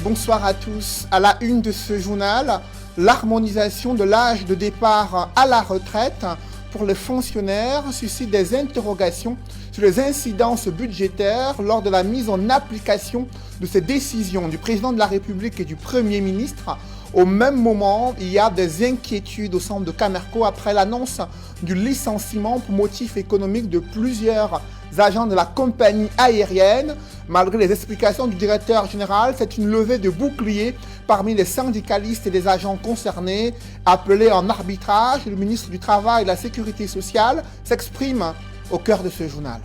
Bonsoir à tous. À la une de ce journal, l'harmonisation de l'âge de départ à la retraite pour les fonctionnaires suscite des interrogations sur les incidences budgétaires lors de la mise en application de ces décisions du président de la République et du Premier ministre. Au même moment, il y a des inquiétudes au centre de Camerco après l'annonce du licenciement pour motif économique de plusieurs agents de la compagnie aérienne. Malgré les explications du directeur général, c'est une levée de bouclier parmi les syndicalistes et les agents concernés. Appelé en arbitrage, le ministre du Travail et de la Sécurité sociale s'exprime au cœur de ce journal.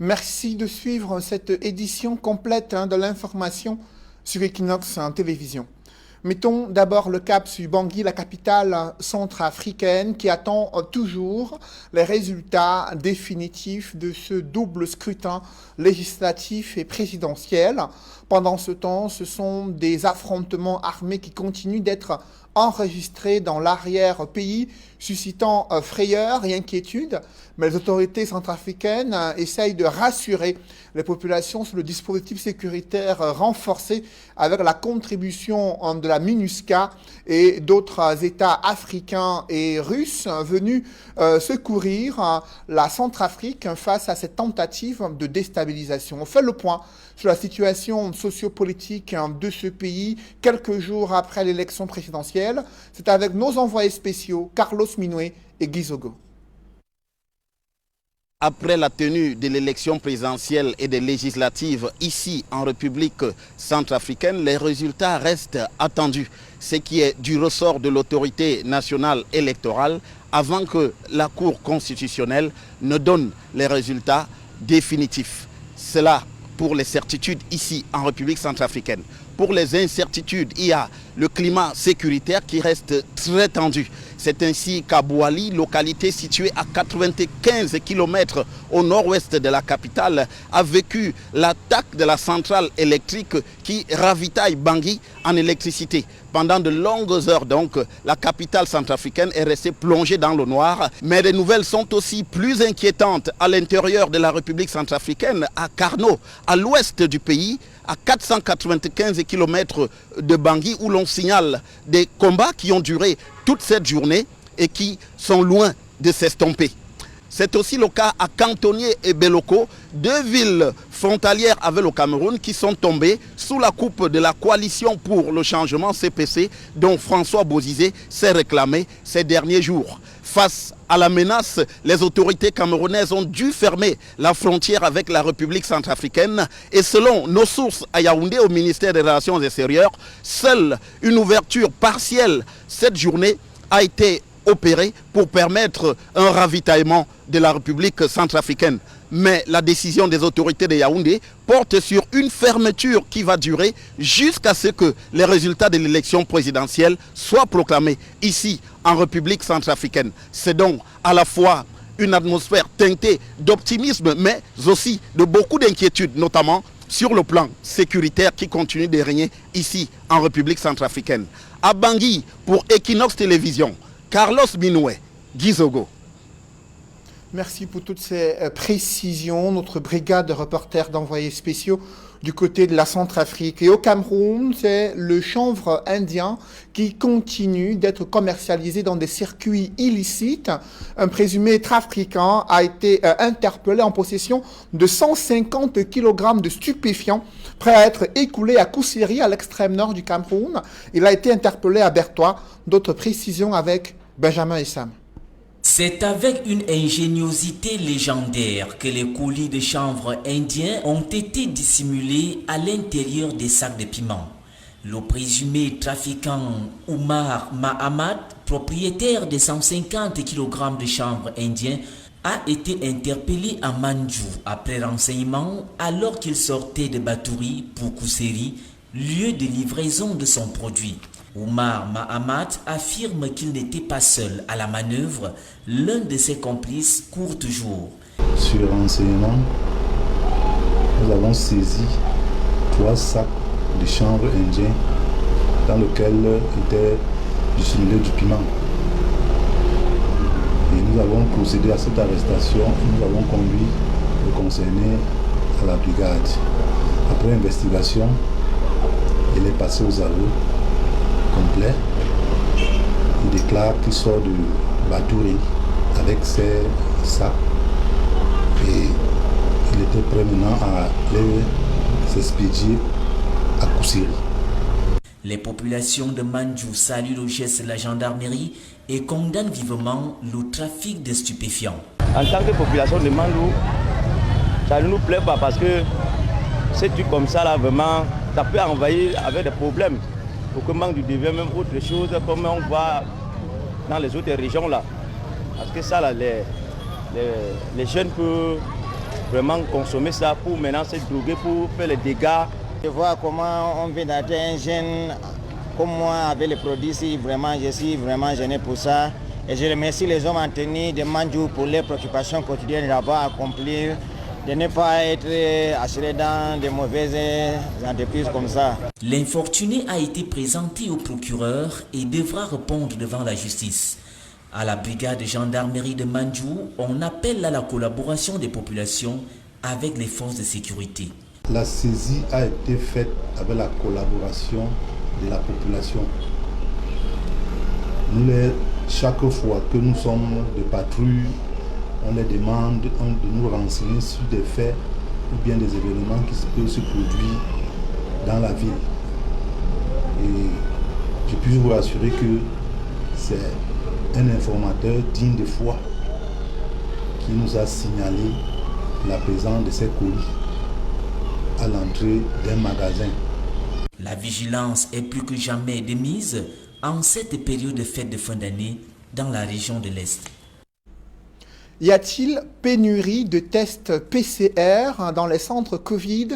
Merci de suivre cette édition complète de l'information sur Equinox en télévision. Mettons d'abord le cap sur Bangui, la capitale centrafricaine, qui attend toujours les résultats définitifs de ce double scrutin législatif et présidentiel. Pendant ce temps, ce sont des affrontements armés qui continuent d'être enregistrés dans l'arrière-pays, suscitant frayeur et inquiétude. Mais les autorités centrafricaines essayent de rassurer les populations sur le dispositif sécuritaire renforcé avec la contribution de la MINUSCA et d'autres États africains et russes venus secourir la Centrafrique face à cette tentative de déstabilisation. On fait le point sur la situation sociopolitique de ce pays quelques jours après l'élection présidentielle. C'est avec nos envoyés spéciaux Carlos Minoué et Guy Zogo. Après la tenue de l'élection présidentielle et des législatives ici en République centrafricaine, les résultats restent attendus, ce qui est du ressort de l'autorité nationale électorale avant que la Cour constitutionnelle ne donne les résultats définitifs. Cela pour les certitudes ici en République centrafricaine. Pour les incertitudes, il y a le climat sécuritaire qui reste très tendu. C'est ainsi qu'à Bouali, localité située à 95 km au nord-ouest de la capitale, a vécu l'attaque de la centrale électrique qui ravitaille Bangui en électricité. Pendant de longues heures, donc, la capitale centrafricaine est restée plongée dans le noir. Mais les nouvelles sont aussi plus inquiétantes à l'intérieur de la République centrafricaine, à Karno, à l'ouest du pays, à 495 km de Bangui, où l'on signale des combats qui ont duré toute cette journée et qui sont loin de s'estomper. C'est aussi le cas à Cantonnier et Beloko, deux villes frontalières avec le Cameroun qui sont tombées sous la coupe de la coalition pour le changement CPC dont François Bozizé s'est réclamé ces derniers jours. Face à la menace, les autorités camerounaises ont dû fermer la frontière avec la République centrafricaine et selon nos sources à Yaoundé au ministère des Relations extérieures, seule une ouverture partielle cette journée a été opérée pour permettre un ravitaillement de la République centrafricaine. Mais la décision des autorités de Yaoundé porte sur une fermeture qui va durer jusqu'à ce que les résultats de l'élection présidentielle soient proclamés ici en République centrafricaine. C'est donc à la fois une atmosphère teintée d'optimisme mais aussi de beaucoup d'inquiétudes, notamment sur le plan sécuritaire qui continue de régner ici en République centrafricaine. À Bangui, pour Equinox Télévision, Carlos Minoué, Guy Zogo. Merci pour toutes ces précisions. Notre brigade de reporters d'envoyés spéciaux du côté de la Centrafrique. Et au Cameroun, c'est le chanvre indien qui continue d'être commercialisé dans des circuits illicites. Un présumé trafiquant a été interpellé en possession de 150 kg de stupéfiants prêts à être écoulés à Koussiri, à l'extrême nord du Cameroun. Il a été interpellé à Bertois. D'autres précisions avec Benjamin Essam. C'est avec une ingéniosité légendaire que les colis de chanvre indiens ont été dissimulés à l'intérieur des sacs de piment. Le présumé trafiquant Oumar Mahamat, propriétaire de 150 kg de chanvre indien, a été interpellé à Mandjou après renseignement alors qu'il sortait de Batouri pour Koussiri, lieu de livraison de son produit. Oumar Mahamat affirme qu'il n'était pas seul à la manœuvre. L'un de ses complices court toujours. Sur renseignement, nous avons saisi 3 sacs de chanvre indien dans lequel était dissimulé du piment. Et nous avons procédé à cette arrestation. Nous avons conduit le concerné à la brigade. Après investigation, il est passé aux aveux complets. Il déclare qu'il sort de Batouri avec ses sacs et il était prêt maintenant à aller s'expédier à Koussiri. Les populations de Mandjou saluent le geste de la gendarmerie et condamnent vivement le trafic de stupéfiants. En tant que population de Mandjou, ça ne nous plaît pas parce que ces trucs comme ça, là, vraiment, ça peut envahir avec des problèmes. Pour que Mandjou devienne même autre chose, comme on voit dans les autres régions là. Parce que ça, là, les jeunes peuvent vraiment consommer ça pour maintenant se droguer, pour faire les dégâts. Je vois comment on vient d'atteindre un jeune comme moi avec les produits ici. Vraiment, je suis vraiment gêné pour ça. Et je remercie les hommes en tenue de Mandjou pour les préoccupations quotidiennes là-bas à accomplir, de ne pas être assuré dans de mauvaises entreprises comme ça. L'infortuné a été présenté au procureur et devra répondre devant la justice. À la brigade de gendarmerie de Mandjou, on appelle à la collaboration des populations avec les forces de sécurité. La saisie a été faite avec la collaboration de la population. Chaque fois que nous sommes de patrouille, on les demande de nous renseigner sur des faits ou bien des événements qui peuvent se produire dans la ville. Et je puis vous rassurer que c'est un informateur digne de foi qui nous a signalé la présence de ces colis à l'entrée d'un magasin. La vigilance est plus que jamais de mise en cette période de fête de fin d'année dans la région de l'Est. Y a-t-il pénurie de tests PCR dans les centres Covid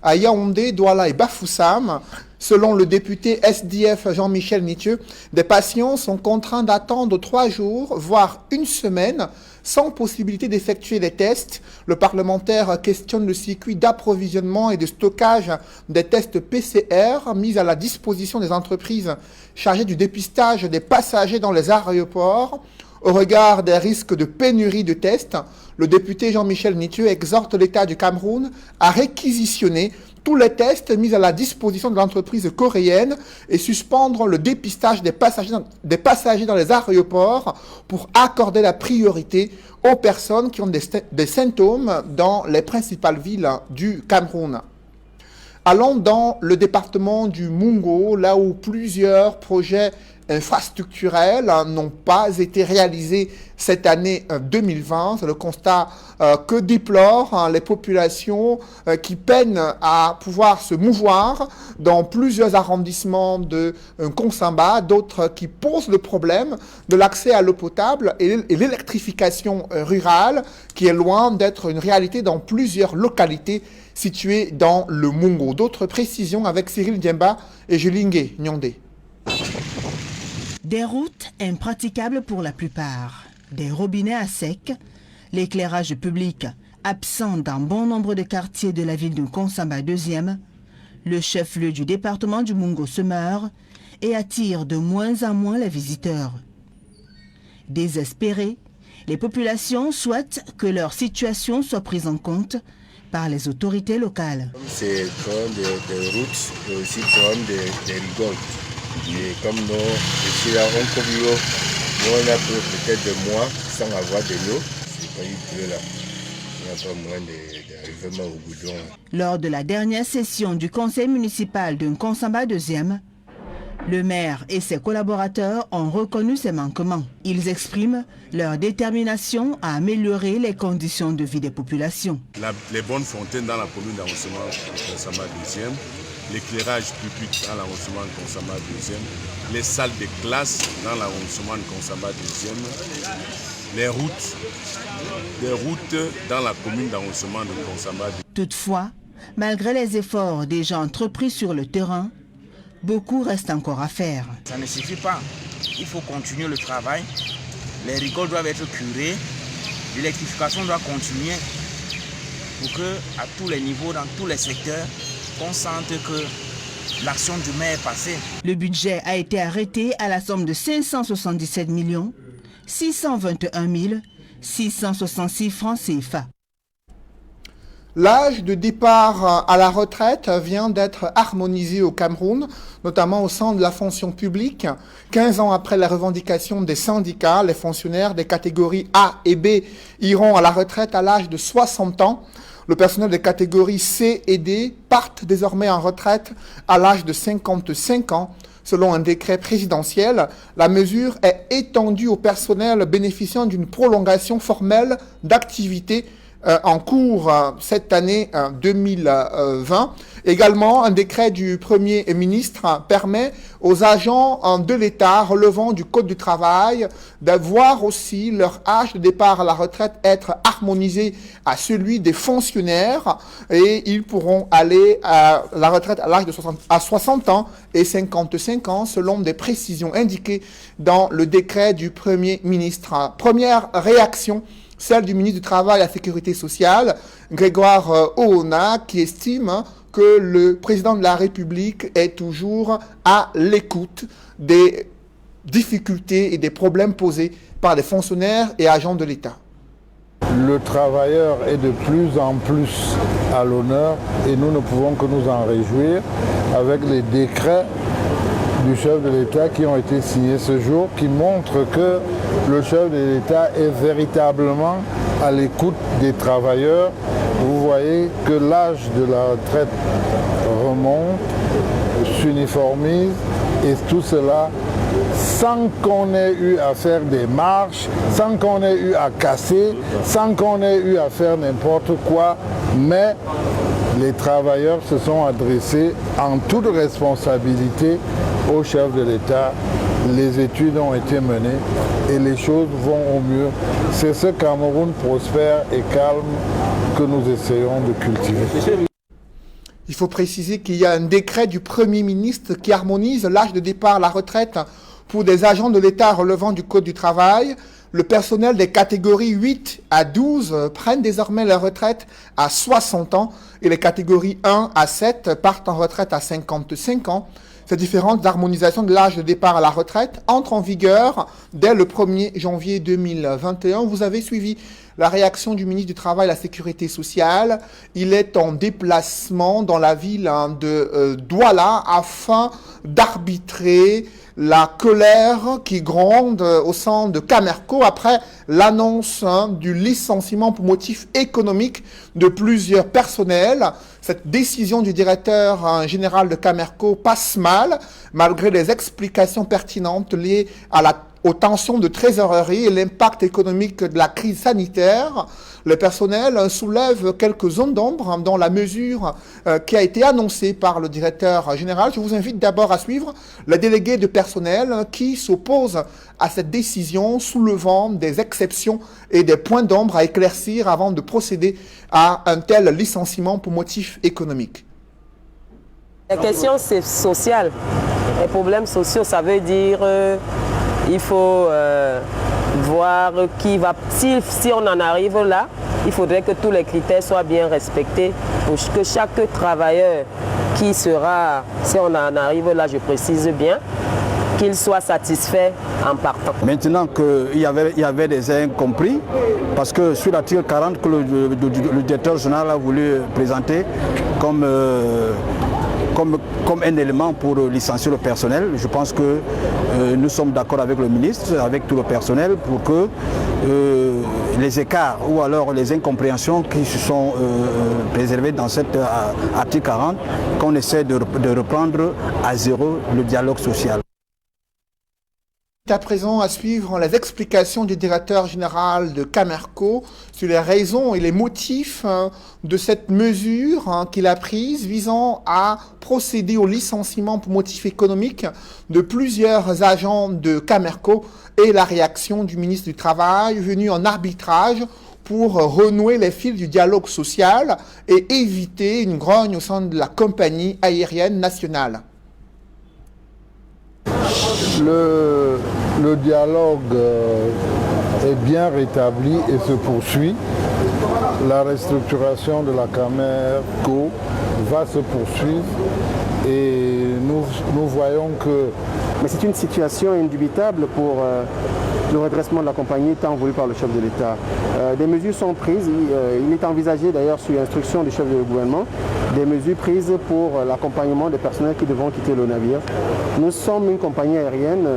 à Yaoundé, Douala et Bafoussam? Selon le député SDF Jean-Michel Nitieux, des patients sont contraints d'attendre 3 jours, voire une semaine, sans possibilité d'effectuer les tests. Le parlementaire questionne le circuit d'approvisionnement et de stockage des tests PCR mis à la disposition des entreprises chargées du dépistage des passagers dans les aéroports. Au regard des risques de pénurie de tests, le député Jean-Michel Nitieux exhorte l'État du Cameroun à réquisitionner tous les tests mis à la disposition de l'entreprise coréenne et suspendre le dépistage des passagers dans les aéroports pour accorder la priorité aux personnes qui ont des symptômes dans les principales villes du Cameroun. Allons dans le département du Mungo, là où plusieurs projets infrastructurels n'ont pas été réalisés cette année 2020. C'est le constat que déplorent les populations qui peinent à pouvoir se mouvoir dans plusieurs arrondissements de Konsamba, d'autres qui posent le problème de l'accès à l'eau potable et l'électrification rurale qui est loin d'être une réalité dans plusieurs localités situées dans le Mungo. D'autres précisions avec Cyril Diemba et Julingue Nyondé. Des routes impraticables pour la plupart, des robinets à sec, l'éclairage public absent dans bon nombre de quartiers de la ville de Konsamba 2e, le chef-lieu du département du Mungo se meurt et attire de moins en moins les visiteurs. Désespérés, les populations souhaitent que leur situation soit prise en compte par les autorités locales. C'est le problème des routes et aussi le problème des rigoles. Et comme nous, ici là, on a peut-être des mois sans avoir de l'eau. C'est pas eu peu là. Il n'y a pas moins d'arrivement au goudron. Lors de la dernière session du conseil municipal de Konsamba 2e, le maire et ses collaborateurs ont reconnu ces manquements. Ils expriment leur détermination à améliorer les conditions de vie des populations. Les bonnes fontaines dans la commune d'arrondissement de Konsamba 2e, l'éclairage public dans l'arrondissement de Konsamba 2e, les salles de classe dans l'arrondissement de Konsamba 2e, les routes dans la commune d'arrondissement de Konsamba 2e. Toutefois, malgré les efforts déjà entrepris sur le terrain, beaucoup reste encore à faire. Ça ne suffit pas. Il faut continuer le travail. Les rigoles doivent être curées. L'électrification doit continuer pour que, à tous les niveaux, dans tous les secteurs, on sente que l'action du maire passée. Le budget a été arrêté à la somme de 577 621 666 francs CFA. L'âge de départ à la retraite vient d'être harmonisé au Cameroun, notamment au sein de la fonction publique. 15 ans après la revendication des syndicats, les fonctionnaires des catégories A et B iront à la retraite à l'âge de 60 ans. Le personnel des catégories C et D partent désormais en retraite à l'âge de 55 ans. Selon un décret présidentiel, la mesure est étendue au personnel bénéficiant d'une prolongation formelle d'activité en cours cette année 2020. Également, un décret du Premier ministre permet aux agents de l'État relevant du Code du travail d'avoir aussi leur âge de départ à la retraite être harmonisé à celui des fonctionnaires et ils pourront aller à la retraite à l'âge de 60 ans et 55 ans selon des précisions indiquées dans le décret du Premier ministre. Première réaction, celle du ministre du Travail et de la Sécurité sociale, Grégoire Oona, qui estime que le président de la République est toujours à l'écoute des difficultés et des problèmes posés par les fonctionnaires et agents de l'État. Le travailleur est de plus en plus à l'honneur et nous ne pouvons que nous en réjouir avec les décrets du chef de l'État qui ont été signés ce jour, qui montrent que le chef de l'État est véritablement à l'écoute des travailleurs. Vous voyez que l'âge de la retraite remonte, s'uniformise et tout cela sans qu'on ait eu à faire des marches, sans qu'on ait eu à casser, sans qu'on ait eu à faire n'importe quoi, mais les travailleurs se sont adressés en toute responsabilité au chef de l'État. Les études ont été menées et les choses vont au mieux. C'est ce Cameroun prospère et calme que nous essayons de cultiver. Il faut préciser qu'il y a un décret du Premier ministre qui harmonise l'âge de départ à la retraite pour des agents de l'État relevant du Code du travail. Le personnel des catégories 8 à 12 prennent désormais leur retraite à 60 ans et les catégories 1 à 7 partent en retraite à 55 ans. Ces différentes harmonisations de l'âge de départ à la retraite entrent en vigueur dès le 1er janvier 2021. Vous avez suivi la réaction du ministre du Travail et de la Sécurité sociale. Il est en déplacement dans la ville de Douala afin d'arbitrer la colère qui gronde au sein de Camerco après l'annonce du licenciement pour motif économique de plusieurs personnels. Cette décision du directeur général de Camerco passe mal, malgré les explications pertinentes liées aux tensions de trésorerie et l'impact économique de la crise sanitaire. Le personnel soulève quelques zones d'ombre dans la mesure qui a été annoncée par le directeur général. Je vous invite d'abord à suivre le délégué de personnel qui s'oppose à cette décision, soulevant des exceptions et des points d'ombre à éclaircir avant de procéder à un tel licenciement pour motif économique. La question c'est sociale. Les problèmes sociaux, ça veut dire il faut voir qui va... Si on en arrive là, il faudrait que tous les critères soient bien respectés pour que chaque travailleur qui sera, si on en arrive là, je précise bien, qu'il soit satisfait en partant. Maintenant qu'il y avait des incompris, parce que sur l'article 40 que le directeur général a voulu présenter comme un élément pour licencier le personnel. Je pense que nous sommes d'accord avec le ministre, avec tout le personnel, pour que les écarts ou alors les incompréhensions qui se sont préservées dans cet article 40, qu'on essaie de reprendre à zéro le dialogue social. À présent, à suivre les explications du directeur général de Camerco sur les raisons et les motifs de cette mesure qu'il a prise visant à procéder au licenciement pour motif économique de plusieurs agents de Camerco et la réaction du ministre du Travail venu en arbitrage pour renouer les fils du dialogue social et éviter une grogne au sein de la compagnie aérienne nationale. Le dialogue est bien rétabli et se poursuit. La restructuration de la Camerco va se poursuivre et nous voyons que... Mais c'est une situation indubitable pour le redressement de la compagnie tant voulu par le chef de l'État. Des mesures sont prises, il est envisagé d'ailleurs sous instruction du chef du gouvernement, des mesures prises pour l'accompagnement des personnels qui devront quitter le navire. Nous sommes une compagnie aérienne,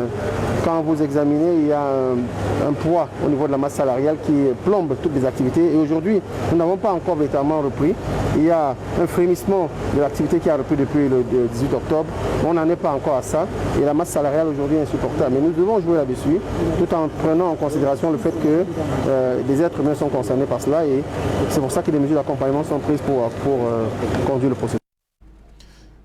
quand vous examinez, il y a un poids au niveau de la masse salariale qui plombe toutes les activités et aujourd'hui nous n'avons pas encore véritablement repris. Il y a un frémissement de l'activité qui a repris depuis le 18 octobre, on n'en est pas encore à ça et la masse salariale aujourd'hui est insupportable. Mais nous devons jouer là-dessus tout en prenant en considération le fait que des êtres humains sont concernés par cela et c'est pour ça que des mesures d'accompagnement sont prises pour conduire le processus.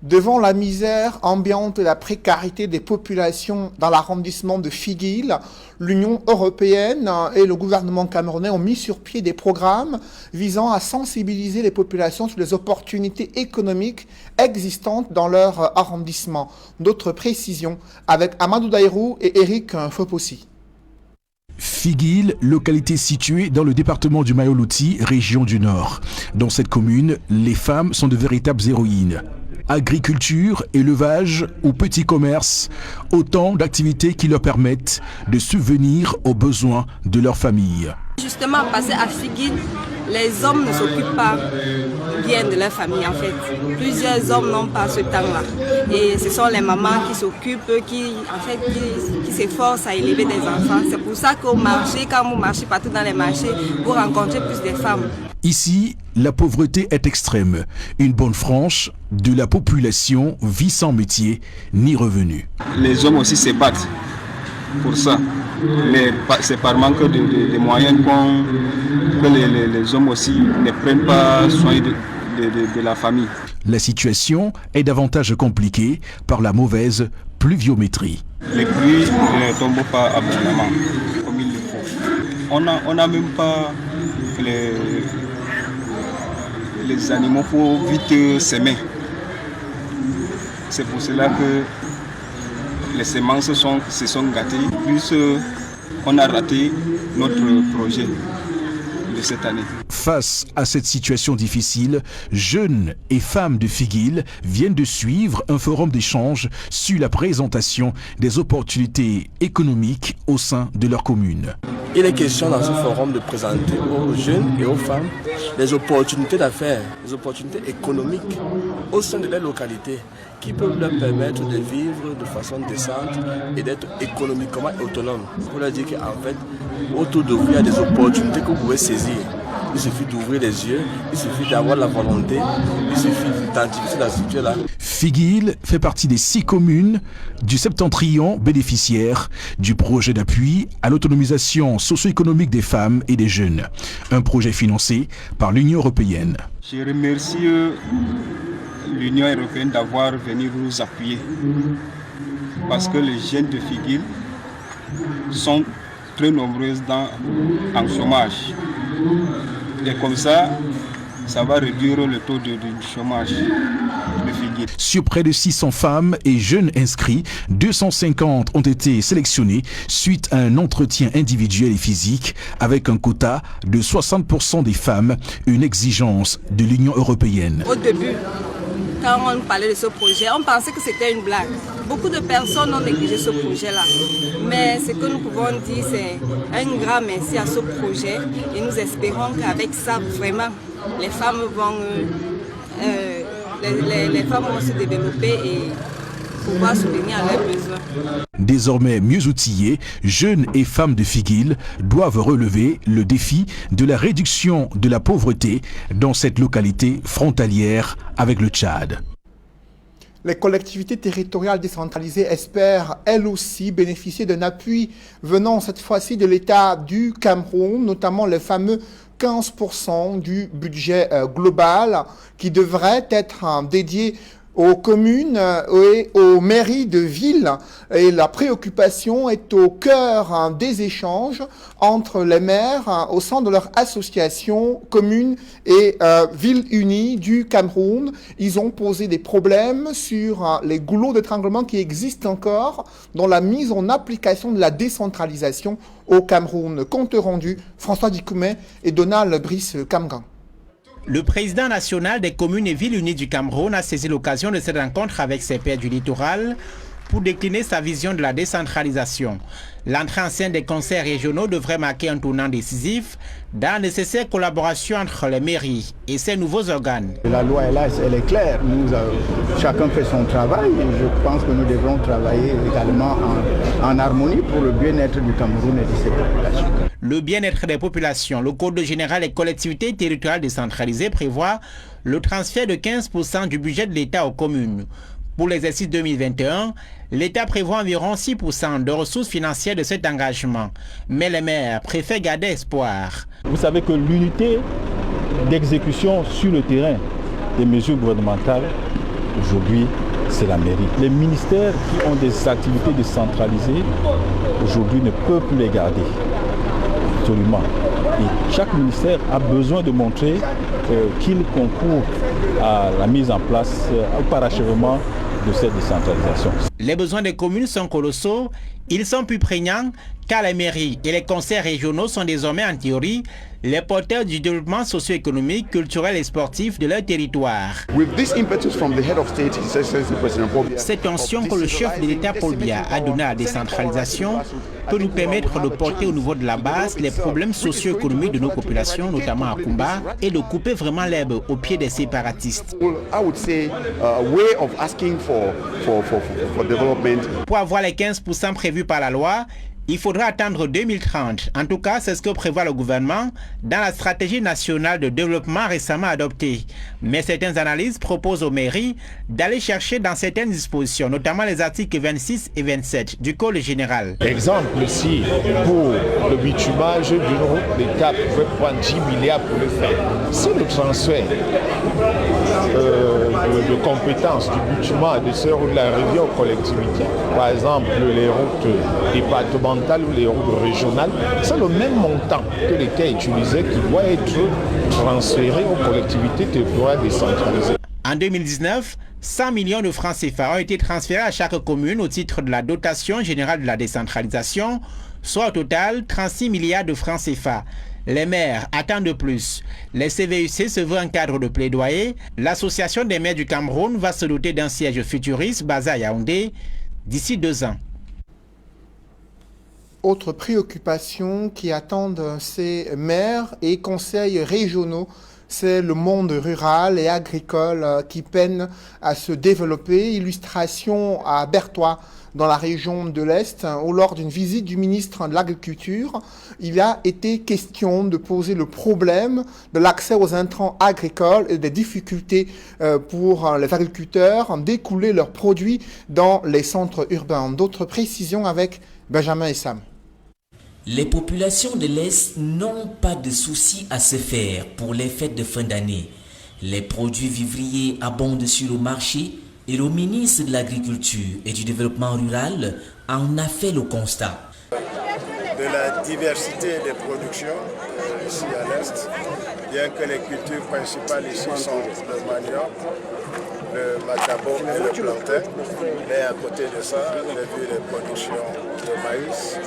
Devant la misère ambiante et la précarité des populations dans l'arrondissement de Figuil, l'Union européenne et le gouvernement camerounais ont mis sur pied des programmes visant à sensibiliser les populations sur les opportunités économiques existantes dans leur arrondissement. D'autres précisions avec Amadou Daïrou et Eric Fopossi. Figuil, localité située dans le département du Mayoloti, région du Nord. Dans cette commune, les femmes sont de véritables héroïnes. Agriculture, élevage ou petit commerce, autant d'activités qui leur permettent de subvenir aux besoins de leur famille. Justement, parce qu'à Figuil, les hommes ne s'occupent pas bien de leur famille en fait. Plusieurs hommes n'ont pas ce temps-là. Et ce sont les mamans qui s'occupent, qui s'efforcent à élever des enfants. C'est pour ça qu'au marché, quand vous marchez partout dans les marchés, vous rencontrez plus de femmes. Ici, la pauvreté est extrême. Une bonne frange de la population vit sans métier ni revenu. Les hommes aussi se battent pour ça. Mais c'est par manque de moyens que les hommes aussi ne prennent pas soin de la famille. La situation est davantage compliquée par la mauvaise pluviométrie. Les pluies ne tombent pas abondamment comme il le faut. On n'a même pas les animaux pour vite s'aimer. C'est pour cela que les semences se sont gâtées. Plus on a raté notre projet de cette année. Face à cette situation difficile, jeunes et femmes de Figuil viennent de suivre un forum d'échange sur la présentation des opportunités économiques au sein de leur commune. Il est question dans ce forum de présenter aux jeunes et aux femmes les opportunités d'affaires, les opportunités économiques au sein de leur localité qui peuvent leur permettre de vivre de façon décente et d'être économiquement autonomes. Pour leur dire qu'en fait, autour de vous, il y a des opportunités que vous pouvez saisir. Il suffit d'ouvrir les yeux, il suffit d'avoir la volonté, il suffit d'identifier la structure-là. Figuil fait partie des 6 communes du septentrion bénéficiaires du projet d'appui à l'autonomisation socio-économique des femmes et des jeunes. Un projet financé par l'Union européenne. Je remercie l'Union européenne d'avoir venu nous appuyer parce que les jeunes de Figuil sont très nombreuses en chômage. Et comme ça va réduire le taux de chômage de Figuil. Sur près de 600 femmes et jeunes inscrits, 250 ont été sélectionnés suite à un entretien individuel et physique avec un quota de 60% des femmes, une exigence de l'Union européenne. Au début, quand on parlait de ce projet, on pensait que c'était une blague. Beaucoup de personnes ont négligé ce projet-là. Mais ce que nous pouvons dire, c'est un grand merci à ce projet. Et nous espérons qu'avec ça, vraiment, les femmes vont se développer et pouvoir subvenir à leurs besoins. Désormais mieux outillés, jeunes et femmes de Figuil doivent relever le défi de la réduction de la pauvreté dans cette localité frontalière avec le Tchad. Les collectivités territoriales décentralisées espèrent, elles aussi, bénéficier d'un appui venant cette fois-ci de l'État du Cameroun, notamment le fameux 15% du budget global qui devrait être dédié aux communes et aux mairies de villes. Et la préoccupation est au cœur des échanges entre les maires au sein de leur association Communes et Villes Unies du Cameroun. Ils ont posé des problèmes sur les goulots d'étranglement qui existent encore dans la mise en application de la décentralisation au Cameroun. Compte rendu, François Dikoumé et Donald Brice Kamgan. Le président national des communes et villes unies du Cameroun a saisi l'occasion de cette rencontre avec ses pairs du littoral pour décliner sa vision de la décentralisation. L'entrée en scène des conseils régionaux devrait marquer un tournant décisif dans la nécessaire collaboration entre les mairies et ces nouveaux organes. La loi est là, elle est claire. Chacun fait son travail et je pense que nous devrons travailler également en harmonie pour le bien-être du Cameroun et de ses populations. Le bien-être des populations, le Code général des collectivités territoriales décentralisées prévoit le transfert de 15% du budget de l'État aux communes. Pour l'exercice 2021, l'État prévoit environ 6% de ressources financières de cet engagement. Mais les maires préfèrent garder espoir. Vous savez que l'unité d'exécution sur le terrain des mesures gouvernementales, aujourd'hui, c'est la mairie. Les ministères qui ont des activités décentralisées, aujourd'hui, ne peuvent plus les garder. Absolument. Et chaque ministère a besoin de montrer qu'il concourt à la mise en place, au parachèvement de cette décentralisation. Les besoins des communes sont colossaux, ils sont plus prégnants car les mairies et les conseils régionaux sont désormais en théorie les porteurs du développement socio-économique, culturel et sportif de leur territoire. Cette tension que le chef de l'État Paul Biya a donnée à la décentralisation peut nous permettre de porter au niveau de la base les problèmes socio-économiques de nos populations, notamment à Kumba, et de couper vraiment l'herbe aux pieds des séparatistes. Pour avoir les 15% prévus par la loi, il faudra attendre 2030. En tout cas, c'est ce que prévoit le gouvernement dans la stratégie nationale de développement récemment adoptée. Mais certaines analyses proposent aux mairies d'aller chercher dans certaines dispositions, notamment les articles 26 et 27 du Code général. Exemple ici, pour le bitumage d'une route, l'État pouvait prendre 10 milliards pour le faire. Si le transfert de compétences du bitumage de ces routes-là revient aux collectivités, par exemple les routes départementales ou les routes régionales, c'est le même montant que l'État utilisait qui doit être transféré aux collectivités territoriales décentralisées. En 2019, 100 millions de francs CFA ont été transférés à chaque commune au titre de la dotation générale de la décentralisation, soit au total 36 milliards de francs CFA. Les maires attendent de plus. Les CVUC se veut un cadre de plaidoyer. L'Association des maires du Cameroun va se doter d'un siège futuriste basé à Yaoundé d'ici 2 ans. Autre préoccupation qui attendent ces maires et conseils régionaux, c'est le monde rural et agricole qui peine à se développer. Illustration à Bertois, dans la région de l'Est, où lors d'une visite du ministre de l'Agriculture, il a été question de poser le problème de l'accès aux intrants agricoles et des difficultés pour les agriculteurs d'écouler leurs produits dans les centres urbains. D'autres précisions avec Benjamin Essam. Les populations de l'Est n'ont pas de soucis à se faire pour les fêtes de fin d'année. Les produits vivriers abondent sur le marché et le ministre de l'Agriculture et du Développement rural en a fait le constat. De la diversité des productions ici à l'Est, bien que les cultures principales ici sont le manioc, le macabo et le plantain, mais à côté de ça, on a vu les productions de maïs,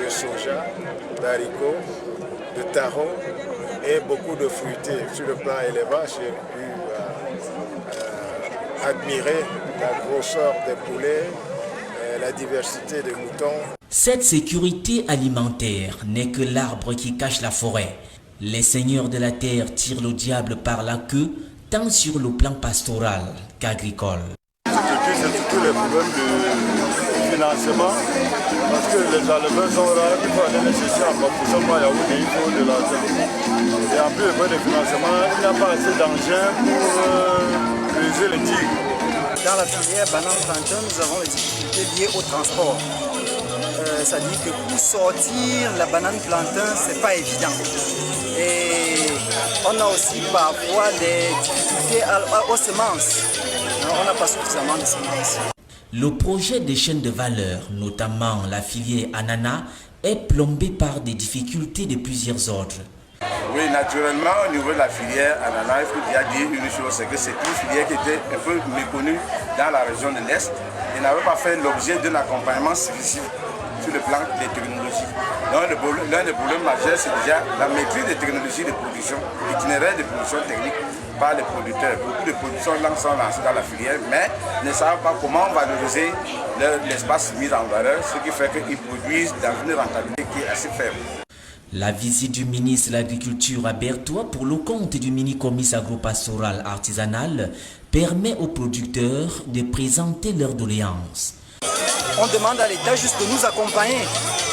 de soja, d'haricots, de taro et beaucoup de fruités. Sur le plan élevage, j'ai pu admirer la grosseur des poulets, la diversité des moutons. Cette sécurité alimentaire n'est que l'arbre qui cache la forêt. Les seigneurs de la terre tirent le diable par la queue, tant sur le plan pastoral qu'agricole. C'est surtout les problèmes de financement, parce que les éleveurs sont là, il faut aller les chercher à Bapoussama, Yaoundé, il faut de l'argent. Et en plus, le problème de financement, il n'y a pas assez d'engins pour creuser les digues. Dans la filière banane plantain, nous avons des difficultés liées au transport. C'est-à-dire que pour sortir la banane plantain, ce n'est pas évident. Et on a aussi parfois des difficultés aux semences. on n'a pas suffisamment de semences. Le projet des chaînes de valeur, notamment la filière ananas, est plombé par des difficultés de plusieurs ordres. Oui, naturellement, au niveau de la filière ananas, il faut déjà dire une chose, c'est que c'est une filière qui était un peu méconnue dans la région de l'Est et n'avait pas fait l'objet d'un accompagnement suffisant sur le plan des technologies. Donc l'un des problèmes majeurs, c'est déjà la maîtrise des technologies de production, l'itinéraire de production technique par les producteurs. Beaucoup de productions sont lancées dans la filière, mais ne savent pas comment valoriser l'espace mis en valeur, ce qui fait qu'ils produisent dans une rentabilité qui est assez faible. La visite du ministre de l'Agriculture à Berthois pour le compte du mini-comice agro-pastoral artisanal permet aux producteurs de présenter leurs doléances. On demande à l'État juste de nous accompagner,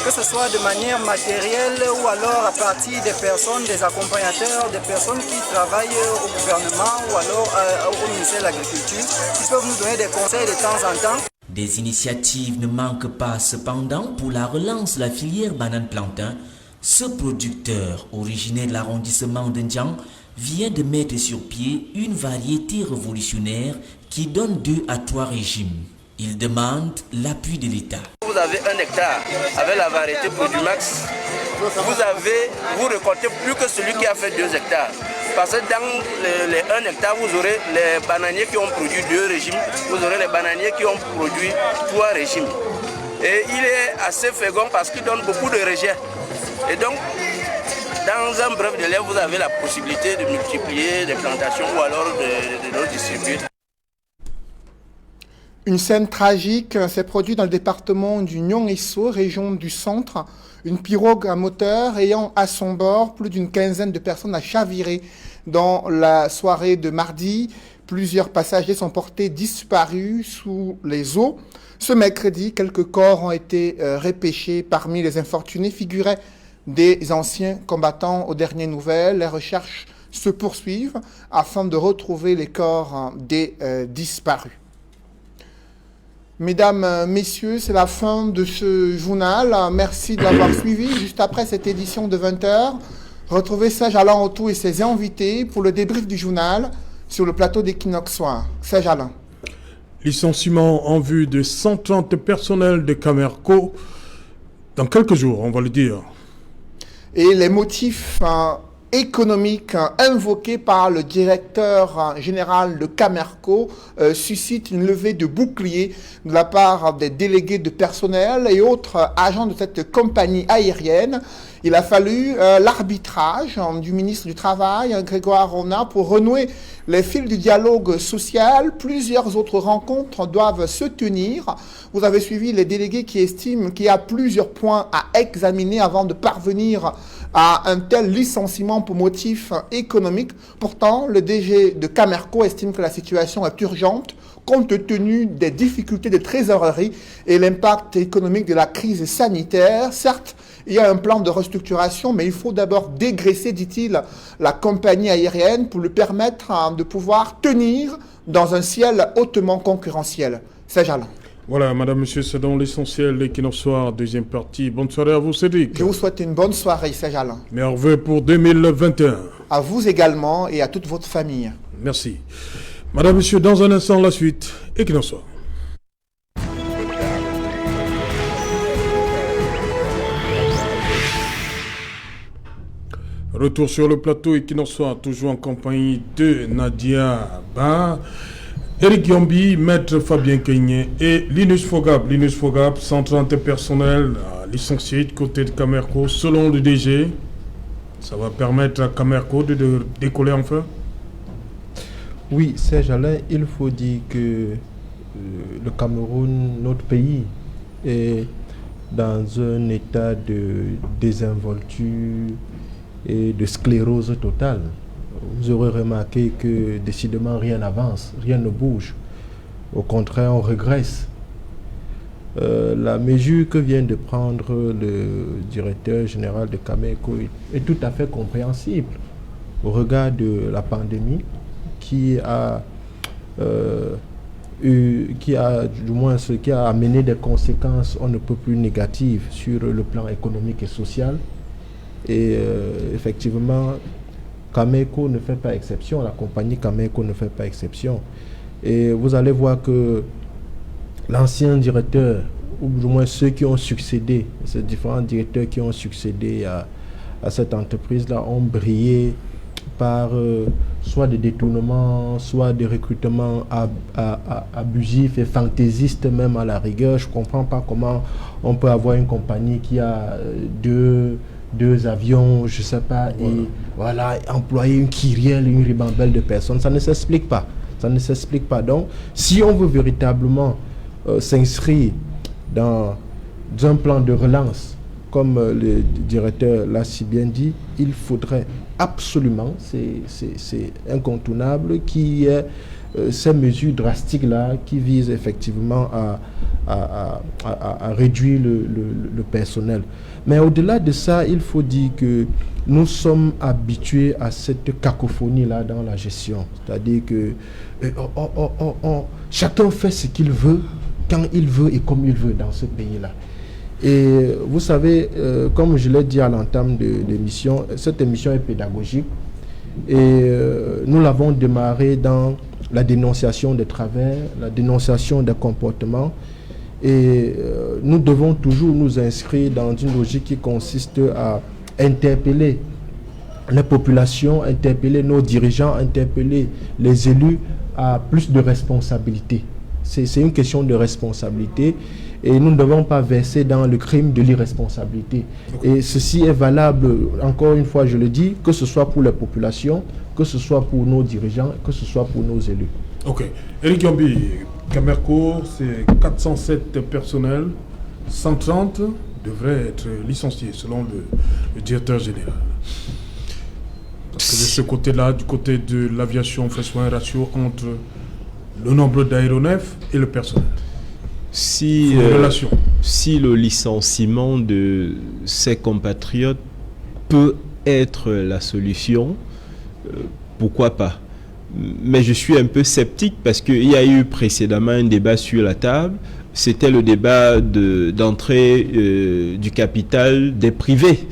que ce soit de manière matérielle ou alors à partir des personnes, des accompagnateurs, des personnes qui travaillent au gouvernement ou alors au ministère de l'Agriculture, qui peuvent nous donner des conseils de temps en temps. Des initiatives ne manquent pas cependant pour la relance de la filière banane-plantain. Ce producteur, originaire de l'arrondissement d'Indjan, vient de mettre sur pied une variété révolutionnaire qui donne 2 à 3 régimes. Il demande l'appui de l'État. Vous avez 1 hectare avec la variété Produmax. Vous récoltez plus que celui qui a fait 2 hectares. Parce que dans les 1 hectare, vous aurez les bananiers qui ont produit 2 régimes, vous aurez les bananiers qui ont produit 3 régimes. Et il est assez fécond parce qu'il donne beaucoup de rejets. Et donc, dans un bref délai, vous avez la possibilité de multiplier des plantations ou alors de les distribuer. Une scène tragique s'est produite dans le département du Nyong-Esso, région du centre. Une pirogue à moteur ayant à son bord plus d'une quinzaine de personnes a chaviré dans la soirée de mardi. Plusieurs passagers sont portés disparus sous les eaux. Ce mercredi, quelques corps ont été repêchés. Parmi les infortunés figuraient des anciens combattants. Aux dernières nouvelles, les recherches se poursuivent afin de retrouver les corps des disparus. Mesdames, Messieurs, c'est la fin de ce journal. Merci de l'avoir suivi. Juste après cette édition de 20h, retrouvez Serge Alain Autou et ses invités pour le débrief du journal sur le plateau d'Equinox Soir. Serge Alain. Licenciement en vue de 130 personnels de Camerco dans quelques jours, on va le dire. Et les motifs économiques invoqués par le directeur général de Camerco suscitent une levée de boucliers de la part des délégués de personnel et autres agents de cette compagnie aérienne. Il a fallu l'arbitrage du ministre du Travail, Grégoire Rona, pour renouer les fils du dialogue social. Plusieurs autres rencontres doivent se tenir. Vous avez suivi les délégués qui estiment qu'il y a plusieurs points à examiner avant de parvenir à un tel licenciement pour motif économique. Pourtant, le DG de Camerco estime que la situation est urgente compte tenu des difficultés de trésorerie et l'impact économique de la crise sanitaire. Certes, il y a un plan de restructuration, mais il faut d'abord dégraisser, dit-il, la compagnie aérienne pour lui permettre de pouvoir tenir dans un ciel hautement concurrentiel. C'est Alain. Voilà, madame, monsieur, c'est donc l'essentiel de l'Equinox Soir, deuxième partie. Bonne soirée à vous, Cédric. Je vous souhaite une bonne soirée, Serge Alain. Merveilleux pour 2021. À vous également et à toute votre famille. Merci. Madame, monsieur, dans un instant, la suite. Equinox Soir. Retour sur le plateau Equinox Soir, toujours en compagnie de Nadia Ba, Eric Yombi, Maître Fabien Keigné et Linus Fogab. Linus Fogab, 130 personnels licenciés de côté de Camerco, selon le DG. Ça va permettre à Camerco de décoller enfin? Oui, Serge Alain, il faut dire que le Cameroun, notre pays, est dans un état de désinvolture et de sclérose totale. Vous aurez remarqué que décidément rien n'avance, rien ne bouge. Au contraire, on régresse. La mesure que vient de prendre le directeur général de Camerco est tout à fait compréhensible au regard de la pandémie qui a amené des conséquences on ne peut plus négatives sur le plan économique et social. Et effectivement, Camerco ne fait pas exception, la compagnie Camerco ne fait pas exception. Et vous allez voir que l'ancien directeur, ou du moins ceux qui ont succédé, ces différents directeurs qui ont succédé à cette entreprise-là ont brillé par soit des détournements, soit des recrutements abusifs et fantaisistes même à la rigueur. Je ne comprends pas comment on peut avoir une compagnie qui a deux avions, je ne sais pas, et voilà, employer une kyrielle, une ribambelle de personnes. Ça ne s'explique pas. Ça ne s'explique pas. Donc, si on veut véritablement s'inscrire dans un plan de relance, comme le directeur l'a si bien dit, il faudrait absolument, c'est incontournable, qu'il y ait ces mesures drastiques-là qui visent effectivement à réduire le personnel. Mais au-delà de ça, il faut dire que nous sommes habitués à cette cacophonie-là dans la gestion. C'est-à-dire que chacun fait ce qu'il veut, quand il veut et comme il veut dans ce pays-là. Et vous savez, comme je l'ai dit à l'entame de l'émission, cette émission est pédagogique et nous l'avons démarré dans la dénonciation des travers, la dénonciation des comportements et nous devons toujours nous inscrire dans une logique qui consiste à interpeller les populations, interpeller nos dirigeants, interpeller les élus à plus de responsabilité. C'est une question de responsabilité. Et nous ne devons pas verser dans le crime de l'irresponsabilité. Et ceci est valable, encore une fois je le dis, que ce soit pour les populations, que ce soit pour nos dirigeants, que ce soit pour nos élus. Ok. Eric Yombi, Camerco, c'est 407 personnels, 130 devraient être licenciés selon le directeur général. Parce que de ce côté-là, du côté de l'aviation, on fait souvent un ratio entre le nombre d'aéronefs et le personnel. Si le licenciement de ses compatriotes peut être la solution, pourquoi pas? Mais je suis un peu sceptique parce qu'il y a eu précédemment un débat sur la table. C'était le débat d'entrée du capital des privés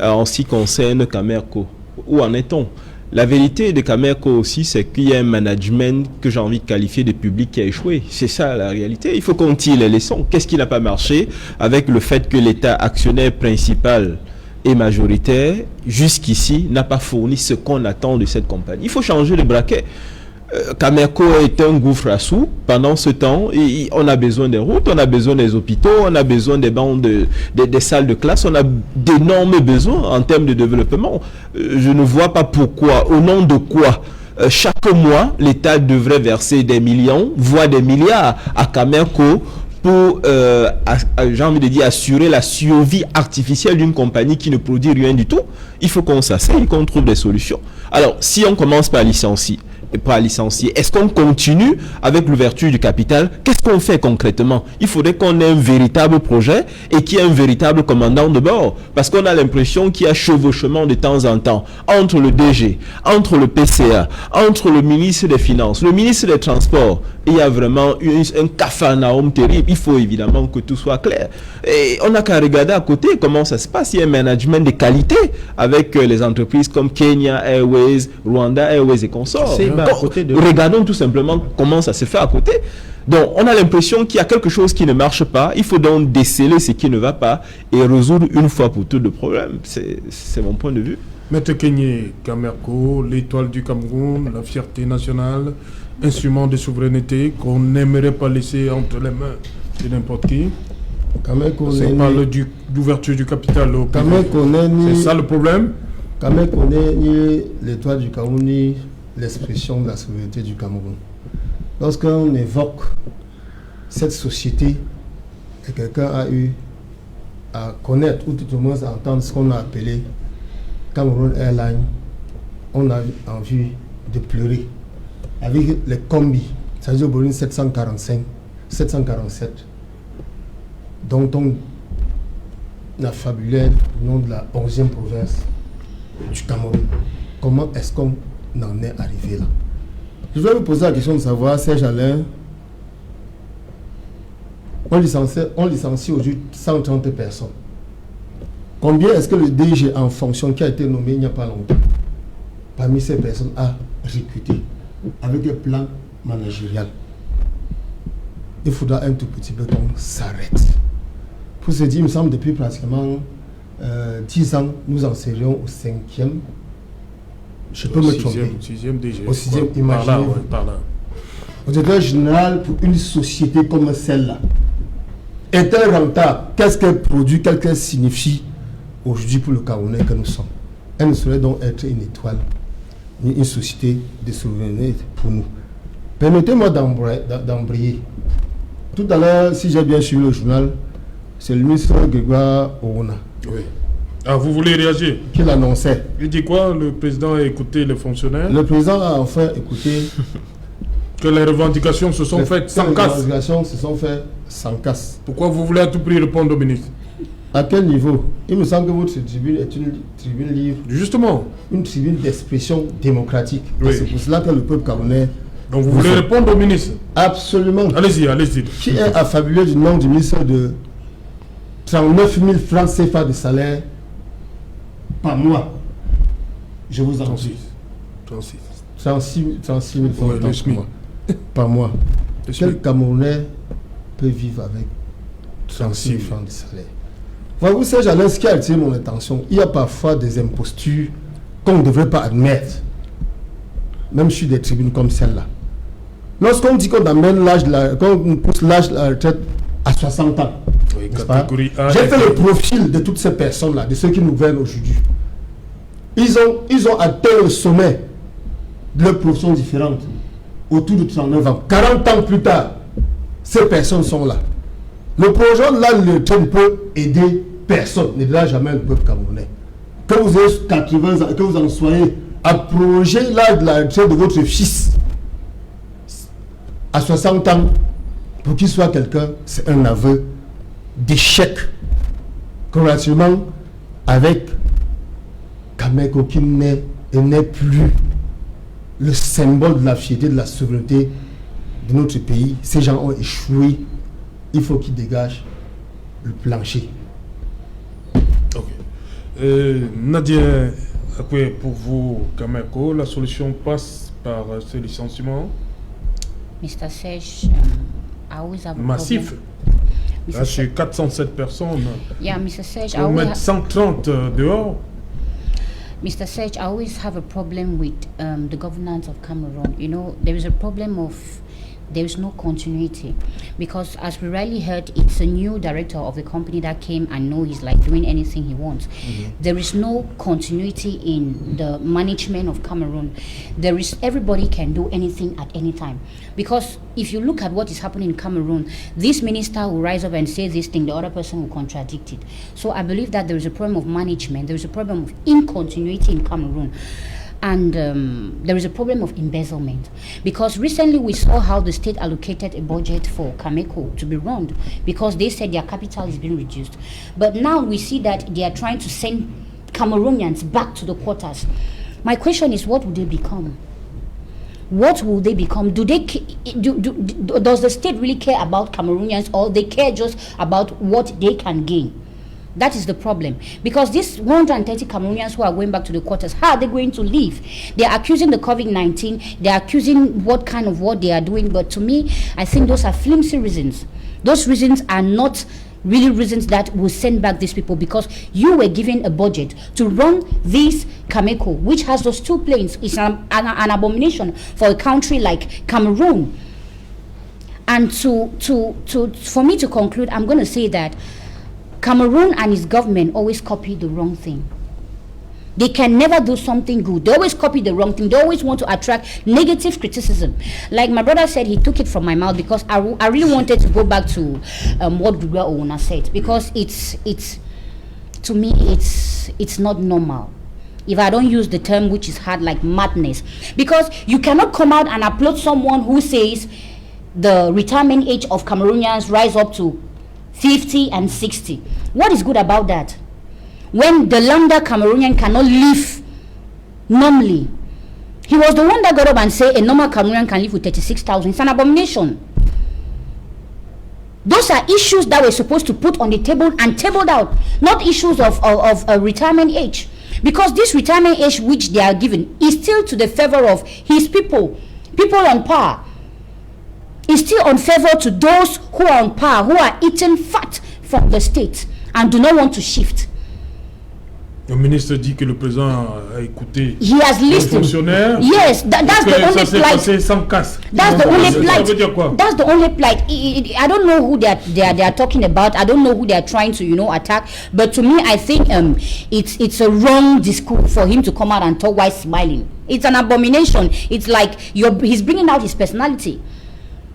en ce qui concerne Camerco. Où en est-on? La vérité de Camerco aussi, c'est qu'il y a un management que j'ai envie de qualifier de public qui a échoué. C'est ça la réalité. Il faut qu'on tire les leçons. Qu'est-ce qui n'a pas marché avec le fait que l'État actionnaire principal et majoritaire, jusqu'ici, n'a pas fourni ce qu'on attend de cette compagnie? Il faut changer le braquet. Camerco est un gouffre à sous. Pendant ce temps, on a besoin des routes, on a besoin des hôpitaux, on a besoin des bancs des salles de classe, on a d'énormes besoins en termes de développement. Je ne vois pas pourquoi, au nom de quoi, chaque mois, l'État devrait verser des millions, voire des milliards à Camerco pour, j'ai envie de dire, assurer la survie artificielle d'une compagnie qui ne produit rien du tout. Il faut qu'on s'asseye, qu'on trouve des solutions. Alors, si on commence par licencier, est-ce qu'on continue avec l'ouverture du capital? Qu'est-ce qu'on fait concrètement? Il faudrait qu'on ait un véritable projet et qu'il y ait un véritable commandant de bord, parce qu'on a l'impression qu'il y a chevauchement de temps en temps entre le DG, entre le PCA, entre le ministre des Finances, le ministre des Transports. Il y a vraiment un capharnaüm terrible. Il faut évidemment que tout soit clair. Et on n'a qu'à regarder à côté comment ça se passe. Il y a un management de qualité avec les entreprises comme Kenya Airways, Rwanda Airways et consorts. Regardons tout simplement comment ça se fait à côté. Donc, on a l'impression qu'il y a quelque chose qui ne marche pas. Il faut donc déceler ce qui ne va pas et résoudre une fois pour toutes le problème. C'est mon point de vue. Maître Kenyé, Camerco, l'étoile du Cameroun, la fierté nationale, instrument de souveraineté qu'on n'aimerait pas laisser entre les mains de n'importe qui. On parle d'ouverture du capital au privé. C'est ça le problème. Camerco n'est ni l'étoile du Cameroun ni l'expression de la souveraineté du Cameroun. Lorsqu'on évoque cette société et quelqu'un a eu à connaître ou tout au moins à entendre ce qu'on a appelé Cameroun Airlines, on a envie de pleurer. Avec les combis, ça veut dire Boeing 745, 747, dont on a fabulé le nom de la 11e province du Cameroun. Comment est-ce qu'on en est arrivé là? Je vais vous poser la question de savoir, Serge Alain, on licencie aujourd'hui 130 personnes. Combien est-ce que le DG en fonction qui a été nommé il n'y a pas longtemps, parmi ces personnes, a recruté avec un plan managériale. Il faudra un tout petit peu qu'on s'arrête. Pour se dire, il me semble, depuis pratiquement 10 ans, nous en serions au 5e. Je peux me tromper. 6e déjà. Au 6e, imaginez-vous. Au directeur général, pour une société comme celle-là, est-elle rentable? Qu'est-ce qu'elle produit? Qu'est-ce qu'elle signifie aujourd'hui pour le Camerounais que nous sommes? Elle ne saurait donc être une étoile, ni une société de souveraineté pour nous. Permettez-moi d'embrayer. Tout à l'heure, si j'ai bien suivi le journal, c'est le ministre Grégoire Ouna. Oui. Ah, vous voulez réagir? Qui l'annonçait. Il dit quoi? Le président a écouté les fonctionnaires? Le président a enfin écouté. Que les revendications se sont faites sans casse. Les revendications se sont faites sans casse. Pourquoi vous voulez à tout prix répondre au ministre? À quel niveau? Il me semble que votre tribune est une tribune libre. Justement. Une tribune d'expression démocratique. Oui. C'est pour cela que le peuple camerounais. Donc vous voulez répondre au ministre? Absolument. Allez-y, allez-y. Qui est affabulé du nom du ministre de 39 000 francs CFA de salaire par mois? Je vous en prie. 36 000 francs par mois. Quel Camerounais peut vivre avec 36 000 francs de salaire? Voyez-vous, Serge Alain, ce qui a attiré mon attention, il y a parfois des impostures qu'on ne devrait pas admettre, même sur des tribunes comme celle-là. Lorsqu'on dit qu'on amène qu'on pousse l'âge de la retraite à 60 ans, oui, j'ai fait le profil de toutes ces personnes-là, de ceux qui nous gouvernent aujourd'hui. Ils ont atteint le sommet de leurs professions différentes, autour de 39 ans. 40 ans plus tard, ces personnes sont là. Le projet de la retraite ne peut aider personne, n'aidera jamais le peuple camerounais. Que vous ayez 80 ans, que vous en soyez à prolonger l'âge de la retraite de votre fils à 60 ans, pour qu'il soit quelqu'un, c'est un aveu d'échec. Comparativement avec Kameko qui n'est plus le symbole de la fierté, de la souveraineté de notre pays. Ces gens ont échoué. Il faut qu'ils dégagent le plancher. Ok. Nadia, pour vous, Kameko, la solution passe par ce licenciement Mr. Serge, I always have a massif. Là, c'est 407 personnes. Yeah, Mr. Serge, on met 130 dehors. Mr. Serge, I always have a problem with the governance of Cameroon. You know, there is a problem of there is no continuity, because as we rightly heard, it's a new director of the company that came and know he's like doing anything he wants. There is no continuity in the management of Cameroon. There is, everybody can do anything at any time, because if you look at what is happening in Cameroon, this minister will rise up and say this thing, the other person will contradict it. So I believe that there is a problem of management, there is a problem of incontinuity in Cameroon. And there is a problem of embezzlement, because recently we saw how the state allocated a budget for Kameko to be run, because they said their capital is being reduced. But now we see that they are trying to send Cameroonians back to the quarters. My question is, what will they become? What will they become? Does the state really care about Cameroonians, or they care just about what they can gain? That is the problem, because these 130 Cameroonians who are going back to the quarters, how are they going to live? They are accusing the COVID-19, they are accusing what kind of what they are doing, but to me, I think those are flimsy reasons. Those reasons are not really reasons that will send back these people, because you were given a budget to run this Kameko, which has those two planes. It's an abomination for a country like Cameroon. And for me to conclude, I'm going to say that Cameroon and its government always copy the wrong thing. They can never do something good. They always copy the wrong thing. They always want to attract negative criticism. Like my brother said, he took it from my mouth, because I really wanted to go back to what Gregor Ouna said, because it's to me it's not normal. If I don't use the term which is hard, like madness, because you cannot come out and applaud someone who says the retirement age of Cameroonians rise up to 50 and 60. What is good about that? When the Lambda Cameroonian cannot live normally. He was the one that got up and said a normal Cameroonian can live with 36,000. It's an abomination. Those are issues that we're supposed to put on the table and tabled out, not issues of a retirement age. Because this retirement age which they are given is still to the favor of his people on power. is still unfavorable to those who are on power, who are eating fat from the state and do not want to shift. Le ministre dit que le président a écouté He has les listened. fonctionnaires. Yes, that's the only plight. Sans casse. That's the only plight. Ça veut dire quoi? That's the only plight. I don't know who they are talking about. I don't know who they are trying to attack. But to me, I think it's a wrong discourse for him to come out and talk while smiling. It's an abomination. It's like he's bringing out his personality.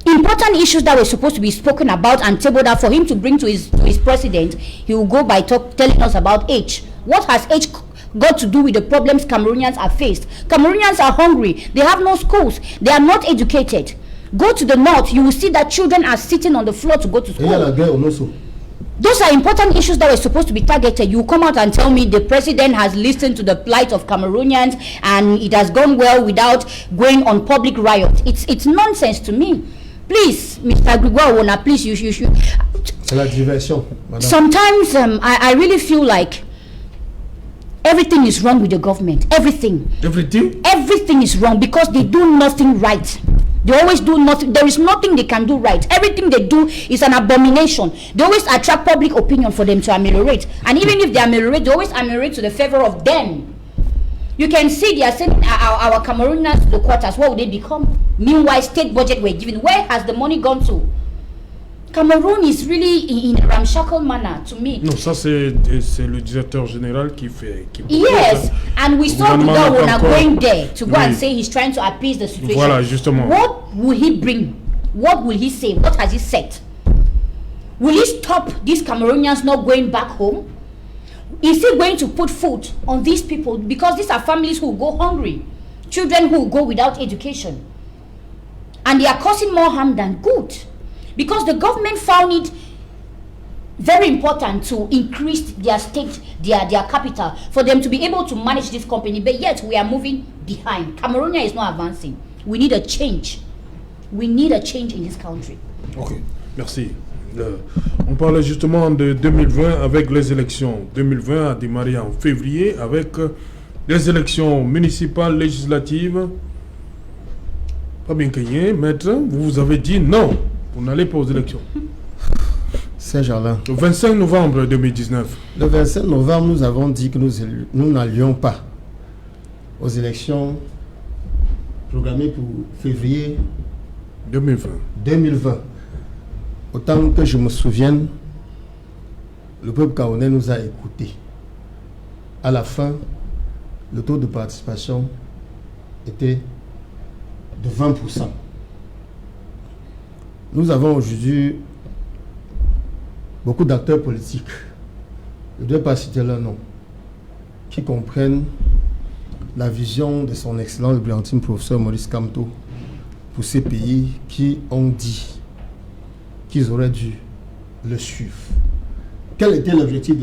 Important issues that were supposed to be spoken about and tabled out for him to bring to his president, he will go by telling us about age. What has age got to do with the problems Cameroonians are faced? Cameroonians are hungry. They have no schools. They are not educated. Go to the north, you will see that children are sitting on the floor to go to school. Those are important issues that were supposed to be targeted. You come out and tell me the president has listened to the plight of Cameroonians and it has gone well without going on public riot. It's nonsense to me. Please, Mr. Grigwa, please, you should. C'est la diversion, madame. Sometimes I really feel like everything is wrong with the government. Everything is wrong because they do nothing right. They always do nothing. There is nothing they can do right. Everything they do is an abomination. They always attract public opinion for them to ameliorate. And even if they ameliorate, they always ameliorate to the favor of them. You can see they are sending our Cameroonians to the quarters. What would they become? Meanwhile, state budget were given. Where has the money gone to? Cameroon is really in a ramshackle manner to me. Non, ça c'est le directeur général qui fait. Yes, and we saw the governor going there to go and say he's trying to appease the situation. Voilà, justement. What will he bring? What will he say? What has he said? Will he stop these Cameroonians not going back home? Is he going to put food on these people? Because these are families who go hungry, children who go without education. And they are causing more harm than good. Because the government found it very important to increase their state, their capital, for them to be able to manage this company. But yet we are moving behind. Cameroon is not advancing. We need a change. We need a change in this country. Ok, merci. On parlait justement de 2020 avec les élections. 2020 a démarré en février avec les élections municipales, législatives. Fabien Keïgne, maître, vous avez dit non, vous n'allez pas aux élections. Serge Alain. Le 25 novembre 2019. Le 25 novembre, nous avons dit que nous n'allions pas aux élections programmées pour février 2020. Autant que je me souvienne, le peuple camerounais nous a écoutés. À la fin, le taux de participation était de 20%. Nous avons aujourd'hui beaucoup d'acteurs politiques, je ne dois pas citer leur nom, qui comprennent la vision de son excellent le brillantissime professeur Maurice Kamto pour ces pays qui ont dit qu'ils auraient dû le suivre. Quel était l'objectif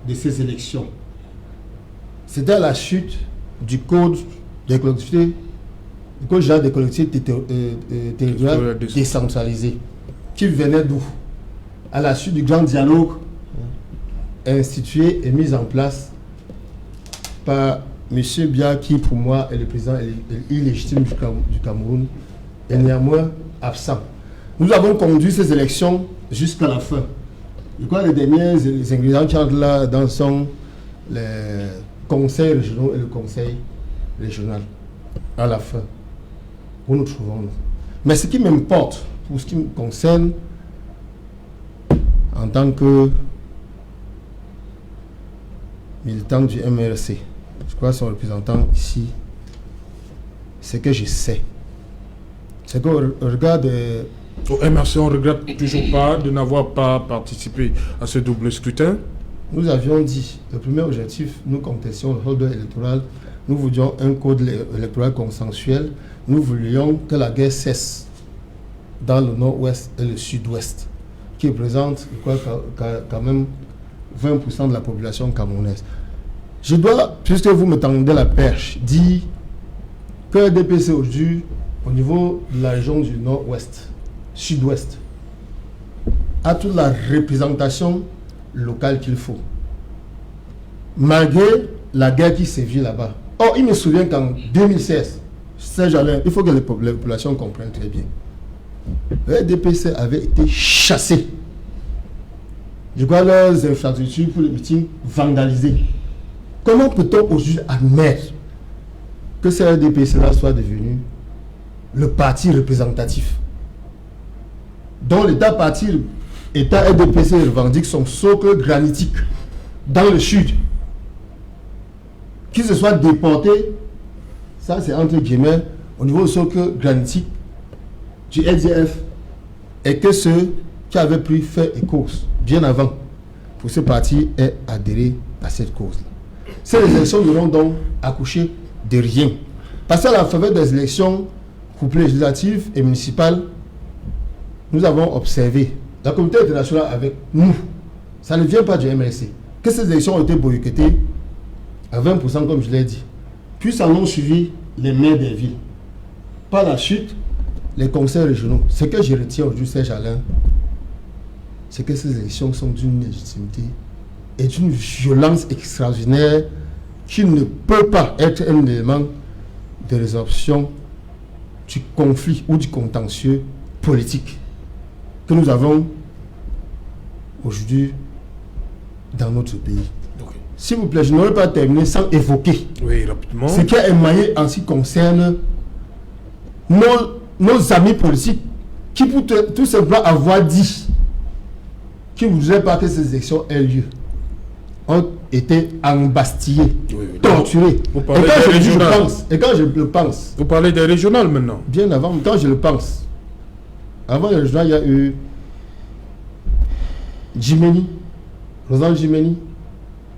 de ces élections? C'était la chute du code des collectivités, du code général des collectivités territoriales décentralisées, qui venait d'où? À la suite du grand dialogue institué et mis en place par M. Biya, qui pour moi est le président illégitime du Cameroun, et néanmoins absent. Nous avons conduit ces élections jusqu'à la fin. Je crois que les derniers ingrédients qui entrent là-dedans sont les conseils régionaux et le conseil régional. À la fin, où nous trouvons-nous. Mais ce qui m'importe, pour ce qui me concerne, en tant que militant du MRC, je crois son représentant ici, c'est que je sais. C'est qu'au regard des... Au MRC, on ne regrette toujours pas de n'avoir pas participé à ce double scrutin. Nous avions dit, le premier objectif, nous contestions le holder électoral, nous voulions un code électoral consensuel, nous voulions que la guerre cesse dans le nord-ouest et le sud-ouest, qui représente, je crois, quand même 20% de la population camerounaise. Je dois, puisque vous me tendez la perche, dire que le DPC aujourd'hui, au niveau de la région du nord-ouest, sud-ouest, a toute la représentation locale qu'il faut. Malgré la guerre qui sévit là-bas. Or, il me souvient qu'en 2016, Serge Alain, il faut que les populations comprennent très bien. le RDPC avait été chassé. Je crois leurs infrastructures pour les meetings vandalisées. Comment peut-on aujourd'hui admettre que ce RDPC-là soit devenu le parti représentatif dont l'État parti, État RDPC revendique son socle granitique dans le sud, qui se soit déporté, ça c'est entre guillemets, au niveau du socle granitique du SDF, et que ceux qui avaient pris fait et cause bien avant pour ce parti aient adhéré à cette cause-là. Ces élections n'auront donc accouché de rien. Parce qu'à la faveur des élections couplées législatives et municipales, nous avons observé, la communauté internationale avec nous, ça ne vient pas du MRC, que ces élections ont été boycottées à 20% comme je l'ai dit. Puis ça ont suivi les maires des villes. Par la suite, les conseils régionaux. Ce que je retiens aujourd'hui, Serge Alain, c'est que ces élections sont d'une légitimité et d'une violence extraordinaire qui ne peut pas être un élément de résorption du conflit ou du contentieux politique que nous avons aujourd'hui dans notre pays. S'il vous plaît, je n'aurais pas terminé sans évoquer ce qui a émaillé en ce qui concerne nos amis politiques qui, pour tout simplement avoir dit qu'ils ne voudraient pas que ces élections aient lieu, ont été embastillés, torturés. Vous parlez des régionales. Et quand je le pense... Vous parlez des régionales maintenant. Bien avant, quand je le pense. Avant les régionales, il y a eu Djimeni, Rosan Djimeni,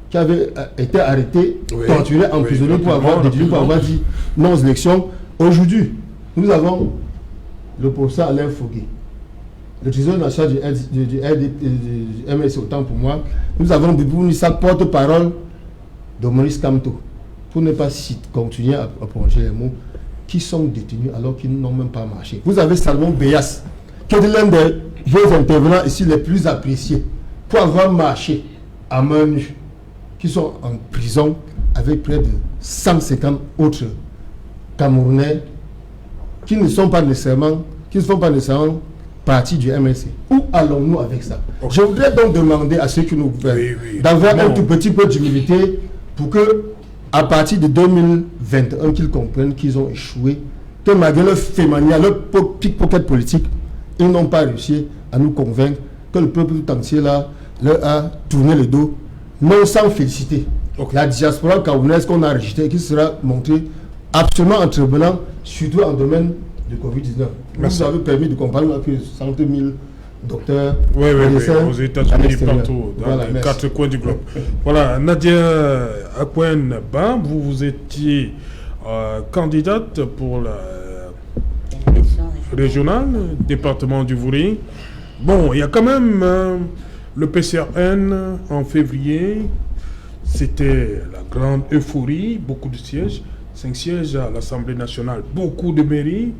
qui avait été arrêté, torturé, emprisonné pour avoir dit non aux élections. Aujourd'hui, nous avons le professeur Alain Fogué, le trésorier national du MSC, autant pour moi. Nous avons Bibou Nissa, porte-parole de Maurice Kamto, pour ne pas continuer à prolonger les mots, qui sont détenus alors qu'ils n'ont même pas marché. Vous avez Salomon Beyas, qui est l'un des vos intervenants ici les plus appréciés, pour avoir marché à main nue, qui sont en prison avec près de 150 autres Camerounais qui ne sont pas nécessairement partie du MSC. Où allons-nous avec ça? Je voudrais donc demander à ceux qui nous gouvernent d'avoir un tout petit peu d'humilité pour que, à partir de 2021, qu'ils comprennent qu'ils ont échoué, que malgré leur fémania, leur pickpocket politique, ils n'ont pas réussi à nous convaincre que le peuple tout entier là leur a tourné le dos, non sans féliciter la diaspora camerounaise qu'on a rejetée et qui sera montrée absolument entreprenant, surtout en domaine de Covid-19. Vous avez permis de comparer plus de 60 000 docteurs aux États-Unis, partout, dans les 4 coins du globe. Voilà, Nadia Akwen-Ban, vous étiez candidate pour la régionale, département du Vouri. Bon, il y a quand même le PCRN en février, c'était la grande euphorie, beaucoup de sièges, 5 sièges à l'Assemblée nationale, beaucoup de mairies,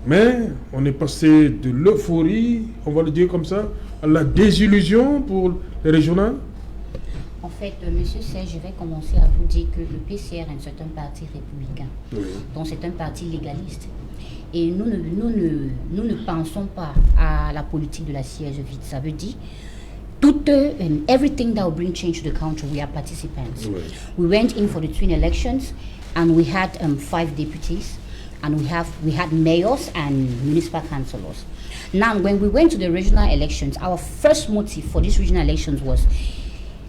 mais on est passé de l'euphorie, on va le dire comme ça, à la désillusion pour les régionales. En fait, Monsieur Serge, je vais commencer à vous dire que le PCRN, c'est un parti républicain, donc c'est un parti légaliste. Et nous ne pensons pas à la politique de la siège vide. Ça veut dire everything that will bring change to the country, we are participants. We went in for the twin elections, and we had 5 deputies, and we had mayors and municipal councillors. Now, when we went to the regional elections, our first motive for these regional elections was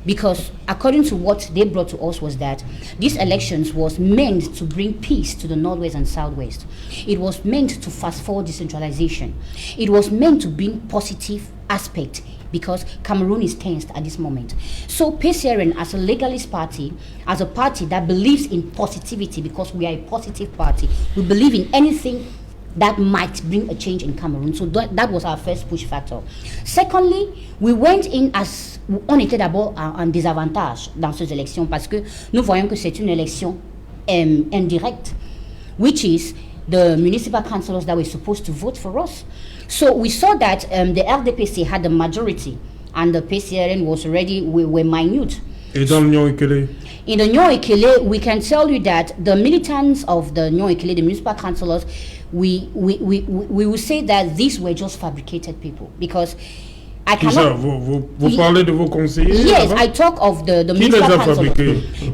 because, according to what they brought to us, was that these elections was meant to bring peace to the Northwest and Southwest. It was meant to fast forward decentralization. It was meant to bring positive aspect because Cameroon is tensed at this moment. So PCRN, as a legalist party, as a party that believes in positivity, because we are a positive party, we believe in anything that might bring a change in Cameroon. So that was our first push factor. Secondly, we went in as on était d'abord en désavantage dans ces élections parce que nous voyons que c'est une élection indirecte, which is the municipal councillors that were supposed to vote for us. So we saw that the RDPC had the majority and the PCRN was already, were minute. Et dans l'Union Ekele? In the Nyon Ekele, we can tell you that the militants of the Nyon Ekele, the municipal councillors, we will say that these were just fabricated people, because I cannot. Vous parlez de vos conseillers? Yes, I talk of the municipal council.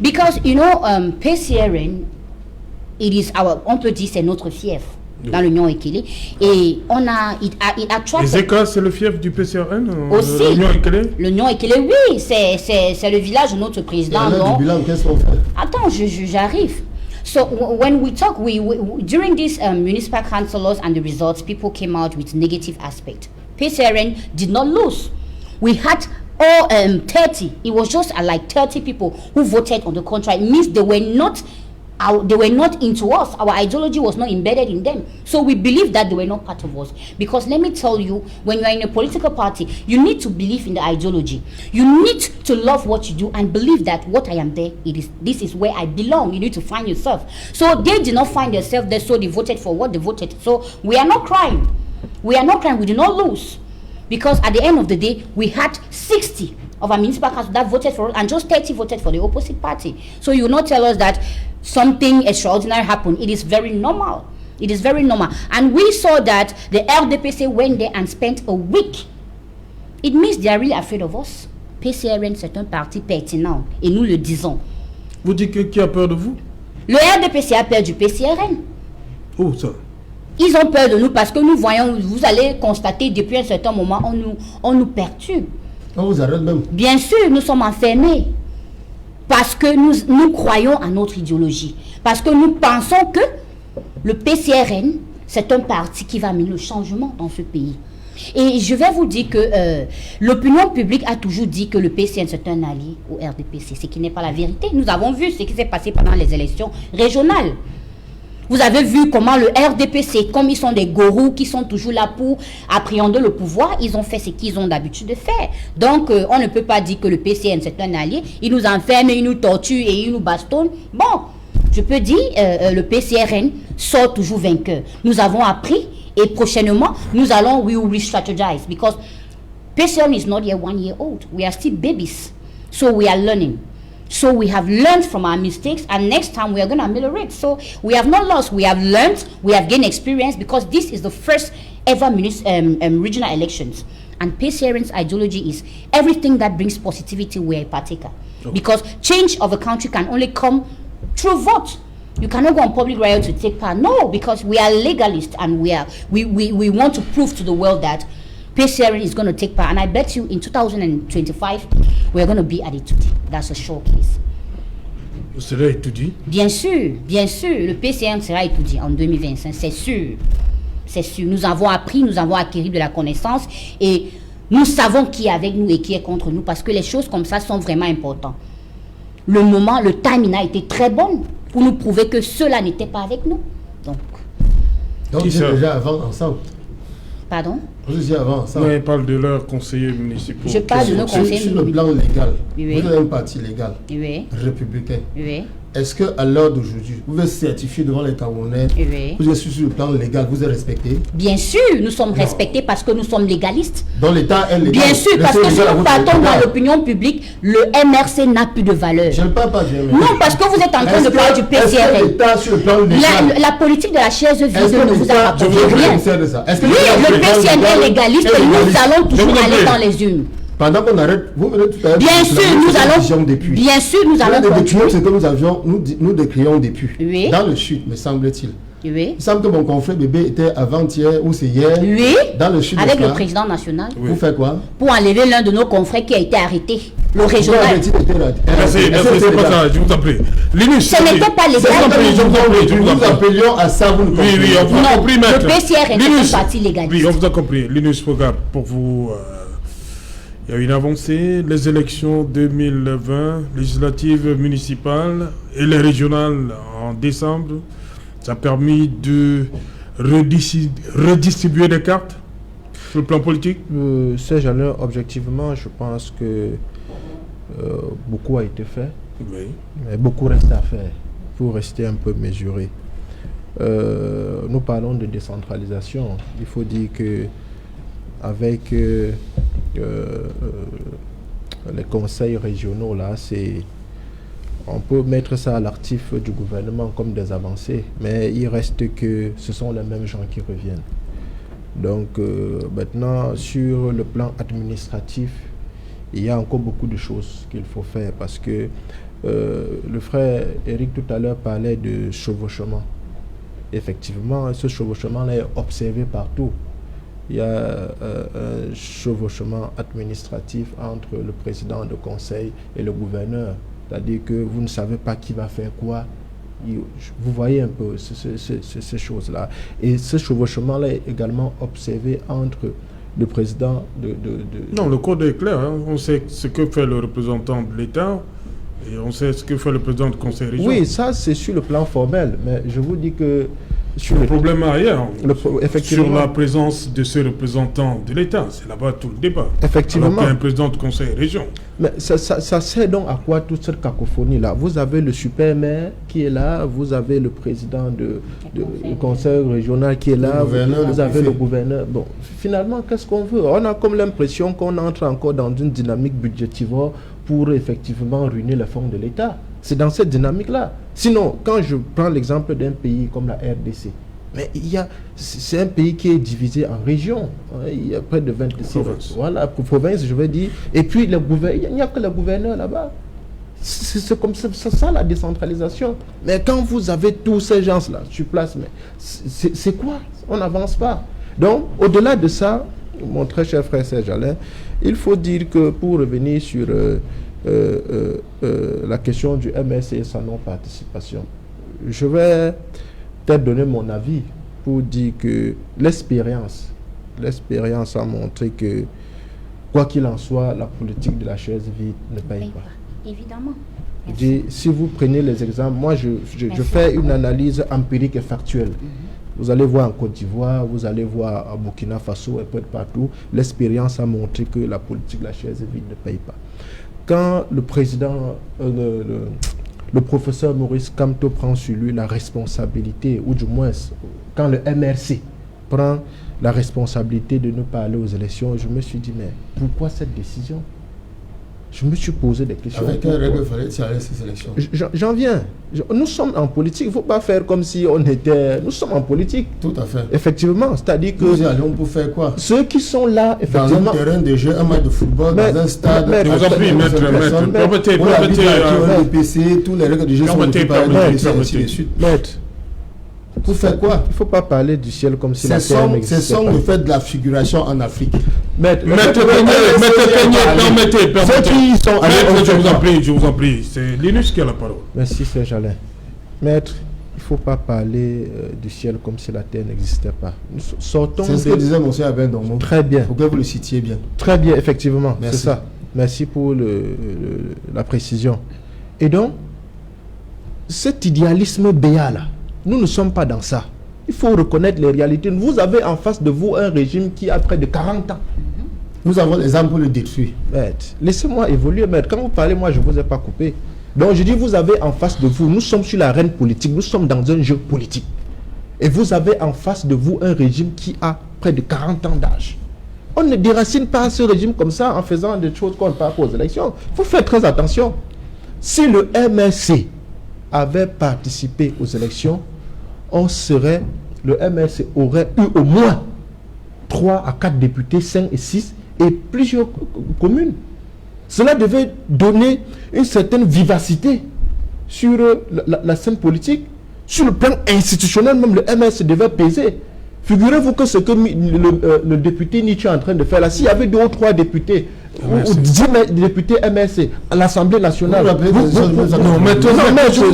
Because PCRN, it is on peut dire c'est notre fief dans l'Union Ekele, et it attract. Les ECA, c'est le fief du PCRN aussi. L'Union Ekele? L'Union Ekele, oui, c'est le village de notre président. Non? Attends, j'arrive. So when we talk, we during these municipal councillors and the results, people came out with negative aspect. PCRN did not lose. We had all 30. It was just like 30 people who voted on the contract. It means they were not into us. Our ideology was not embedded in them. So we believe that they were not part of us. Because let me tell you, when you are in a political party, you need to believe in the ideology. You need to love what you do and believe that what I am there, this is where I belong. You need to find yourself. So they did not find themselves there, so they voted for what they voted. So we are not crying. We are not crying. We did not lose. Because at the end of the day, we had 60 of our municipal council that voted for us, and just 30 voted for the opposite party. So you will not tell us that something extraordinary happened. It is very normal. It is very normal. And we saw that the RDPC went there and spent a week. It means they are really afraid of us. PCRN, c'est un parti pertinent. Et nous le disons. Vous dites qui a peur de vous? Le RDPC a peur du PCRN. Oh, ça. Ils ont peur de nous parce que nous voyons, vous allez constater depuis un certain moment, on nous perturbe. On vous arrête même. Bien sûr, nous sommes enfermés. Parce que nous croyons à notre idéologie. Parce que nous pensons que le PCRN, c'est un parti qui va amener le changement dans ce pays. Et je vais vous dire que l'opinion publique a toujours dit que le PCN c'est un allié au RDPC, ce qui n'est pas la vérité. Nous avons vu ce qui s'est passé pendant les élections régionales. Vous avez vu comment le RDPC, comme ils sont des gourous qui sont toujours là pour appréhender le pouvoir, ils ont fait ce qu'ils ont d'habitude de faire. Donc, on ne peut pas dire que le PCN, c'est un allié. Il nous enferme, il nous torture et il nous bastonne. Bon, je peux dire, le PCRN sort toujours vainqueur. Nous avons appris et prochainement, we will re-strategize because PCRN is not yet 1 year old. We are still babies. So we are learning. So we have learned from our mistakes, and next time we are going to ameliorate. So we have not lost. We have learned. We have gained experience because this is the first ever regional elections. And PCRN's ideology is everything that brings positivity, we are a partaker. Okay. Because change of a country can only come through vote. You cannot go on public riot to take part. No, because we are legalists and we want to prove to the world that PCRN is going to take part, and I bet you in 2025 we're going to be at Etoudi. That's a showcase. Vous serez Etoudi? Bien sûr, le PCRN sera Etoudi en 2025, c'est sûr. C'est sûr. Nous avons appris, nous avons acquis de la connaissance et nous savons qui est avec nous et qui est contre nous parce que les choses comme ça sont vraiment importantes. Le timing a été très bon pour nous prouver que cela n'était pas avec nous. Donc vous êtes déjà avant ensemble. Pardon? Vous étiez avant ça. Non, il parle de leurs conseillers municipaux. Je parle de nos conseillers municipaux. Sur le plan légal, oui. Vous avez un parti légal, oui. Républicain. Oui. Est-ce qu'à l'heure d'aujourd'hui, vous êtes certifié devant les Camerounais, oui. Vous êtes sur le plan légal, vous êtes respecté? Bien sûr, nous sommes respectés parce que nous sommes légalistes. Dans l'État est légal. Bien sûr, parce que si nous partons dans l'opinion publique, le MRC n'a plus de valeur. Je ne parle pas du MRC. Non, parce que vous êtes en train de parler du PCRN. La politique de la chaise vide ne vous a apporté rien. Oui, le PCRN est légaliste et nous allons toujours aller dans les urnes. Pendant qu'on arrête, vous venez tout à l'heure. Bien sûr, nous allons. Bien sûr, nous allons. Décrions ce que nous décrions depuis. Oui. Dans le sud, me semble-t-il. Oui. Il semble que mon confrère bébé était avant-hier ou c'est hier. Oui. Dans le sud. Avec le président national. Oui. Vous faites quoi? Pour enlever l'un de nos confrères qui a été arrêté. Le régional. Merci, c'est pas ça, je vous en prie. Linus, ce n'était pas légal. Nous appelions à ça, vous nous comprenez. Oui, on vous a compris, maître. Le PCRN est un parti légaliste. Oui, on vous a compris. Linus Fogab, pour vous. Il y a une avancée, les élections 2020, législatives municipales et les régionales en décembre, ça a permis de redistribuer des cartes sur le plan politique? Serge Alain, objectivement, je pense que beaucoup a été fait, oui. Mais beaucoup reste à faire, pour rester un peu mesuré. Nous parlons de décentralisation, il faut dire que avec les conseils régionaux, là, c'est On peut mettre ça à l'actif du gouvernement comme des avancées, mais il reste que ce sont les mêmes gens qui reviennent. Donc maintenant, sur le plan administratif, il y a encore beaucoup de choses qu'il faut faire parce que le frère Eric tout à l'heure parlait de chevauchement. Effectivement, ce chevauchement-là est observé partout. Il y a un chevauchement administratif entre le président de conseil et le gouverneur. C'est-à-dire que vous ne savez pas qui va faire quoi. Vous voyez un peu ces choses-là. Et ce chevauchement-là est également observé entre le président Non, le code est clair. Hein. On sait ce que fait le représentant de l'État et on sait ce que fait le président du conseil régional. Oui, ça c'est sur le plan formel. Mais je vous dis que... Le problème ailleurs, effectivement, sur la présence de ce représentant de l'État, c'est là-bas tout le débat. Effectivement. Alors qu'il y a un président de conseil région. Mais ça sert donc à quoi toute cette cacophonie-là? Vous avez le super maire qui est là, vous avez le président du conseil régional qui est là, vous avez le gouverneur. Bon, finalement, qu'est-ce qu'on veut? On a comme l'impression qu'on entre encore dans une dynamique budgétivore pour effectivement ruiner les fonds de l'État. C'est dans cette dynamique-là. Sinon, quand je prends l'exemple d'un pays comme la RDC, mais c'est un pays qui est divisé en régions. Il y a près de 26 provinces, je veux dire. Et puis, il n'y a que le gouverneur là-bas. C'est comme ça la décentralisation. Mais quand vous avez tous ces gens-là sur place, c'est quoi? On n'avance pas. Donc, au-delà de ça, mon très cher frère Serge Alain, il faut dire que pour revenir sur la question du MRC et sa non-participation, je vais peut-être donner mon avis pour dire que l'expérience a montré que, quoi qu'il en soit, la politique de la chaise vide ne paye pas. Évidemment. Si vous prenez les exemples, moi je fais une analyse empirique et factuelle. Vous allez voir en Côte d'Ivoire, vous allez voir à Burkina Faso et peu de partout, l'expérience a montré que la politique de la chaise vide ne paye pas. Quand le président, le professeur Maurice Kamto prend sur lui la responsabilité, ou du moins quand le MRC prend la responsabilité de ne pas aller aux élections, je me suis dit, mais pourquoi cette décision? Je me suis posé des questions. Avec quelle règle fallait-il aller à ces élections? J'en viens. Nous sommes en politique. Il ne faut pas faire comme si on était... Nous sommes en politique. Tout à fait. Effectivement. C'est-à-dire que... Nous y allons pour faire quoi? Ceux qui sont là, effectivement... Dans un terrain de jeu, un match de football, dans un stade... Je vous en prie, maître. Le PC, tous les règles du jeu sont occupées par ainsi de suite. Maître. Pour faire quoi? Il ne faut pas parler du ciel comme si la terre n'existait pas. C'est le fait de la figuration en Afrique. Maître, je vous en prie. C'est Linus qui a la parole. Merci, Serge Alain. Maître, il ne faut pas parler du ciel comme si la terre n'existait pas. Sortons. C'est ce que disait M. Abin Dormo. Très bien. Pour que vous le citiez bien. Très bien, effectivement. Merci. C'est ça. Merci pour la précision. Et donc, cet idéalisme béat là, nous ne sommes pas dans ça. Il faut reconnaître les réalités. Vous avez en face de vous un régime qui a près de 40 ans. Nous avons les armes pour le détruire. Laissez-moi évoluer, maître. Quand vous parlez, moi, je ne vous ai pas coupé. Donc, je dis, vous avez en face de vous, nous sommes sur l'arène politique, nous sommes dans un jeu politique. Et vous avez en face de vous un régime qui a près de 40 ans d'âge. On ne déracine pas ce régime comme ça en faisant des choses qu'on ne peut pas aux élections. Il faut faire très attention. Si le MRC avait participé aux élections, le MRC aurait eu au moins 3 à 4 députés, 5 et 6 et plusieurs communes. Cela devait donner une certaine vivacité sur la scène politique. Sur le plan institutionnel, même le MRC devait peser. Figurez-vous que ce que le député Nietzsche est en train de faire là, s'il y avait 2 ou 3 députés ou 10 députés MRC à l'Assemblée nationale. Non, mais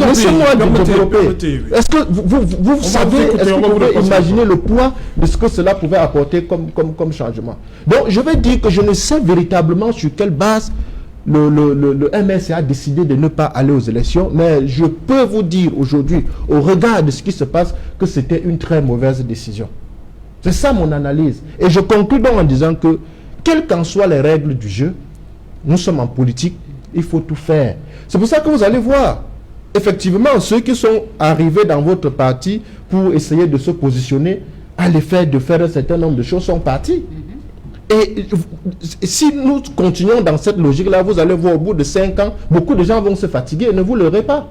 laissez-moi développer. Est-ce que vous savez, est-ce que vous pouvez imaginer le poids de ce que cela pouvait apporter comme changement? Donc, je vais dire que je ne sais véritablement sur quelle base le MRC a décidé de ne pas aller aux élections, mais je peux vous dire aujourd'hui, au regard de ce qui se passe, que c'était une très mauvaise décision. C'est ça mon analyse. Et je conclue donc en disant que, quelles qu'en soient les règles du jeu, nous sommes en politique, il faut tout faire. C'est pour ça que vous allez voir, effectivement, ceux qui sont arrivés dans votre parti pour essayer de se positionner à l'effet de faire un certain nombre de choses sont partis. Et si nous continuons dans cette logique-là, vous allez voir au bout de 5 ans, beaucoup de gens vont se fatiguer, ne vous leurrez pas.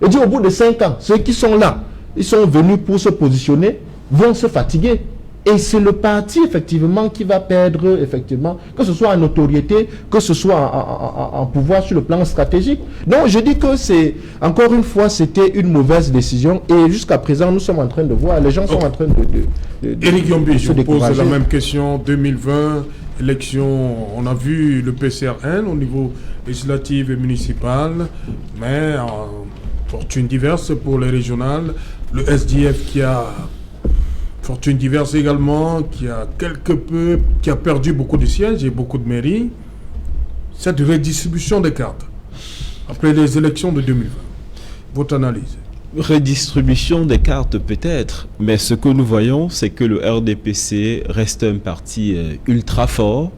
Et dit au bout de 5 ans, ceux qui sont là, ils sont venus pour se positionner, vont se fatiguer. Et c'est le parti, effectivement, qui va perdre, effectivement, que ce soit en notoriété, que ce soit en pouvoir sur le plan stratégique. Donc, je dis que c'est, encore une fois, c'était une mauvaise décision. Et jusqu'à présent, nous sommes en train de voir, les gens sont en train de Éric Yombi, je vous pose décourager. la même question. 2020, élection, on a vu le PCRN au niveau législatif et municipal, mais fortune diverse pour les régionales. Le SDF qui a fortune diverse également, qui a perdu beaucoup de sièges et beaucoup de mairies. Cette redistribution des cartes après les élections de 2020. Votre analyse? Redistribution des cartes peut-être, mais ce que nous voyons, c'est que le RDPC reste un parti ultra fort,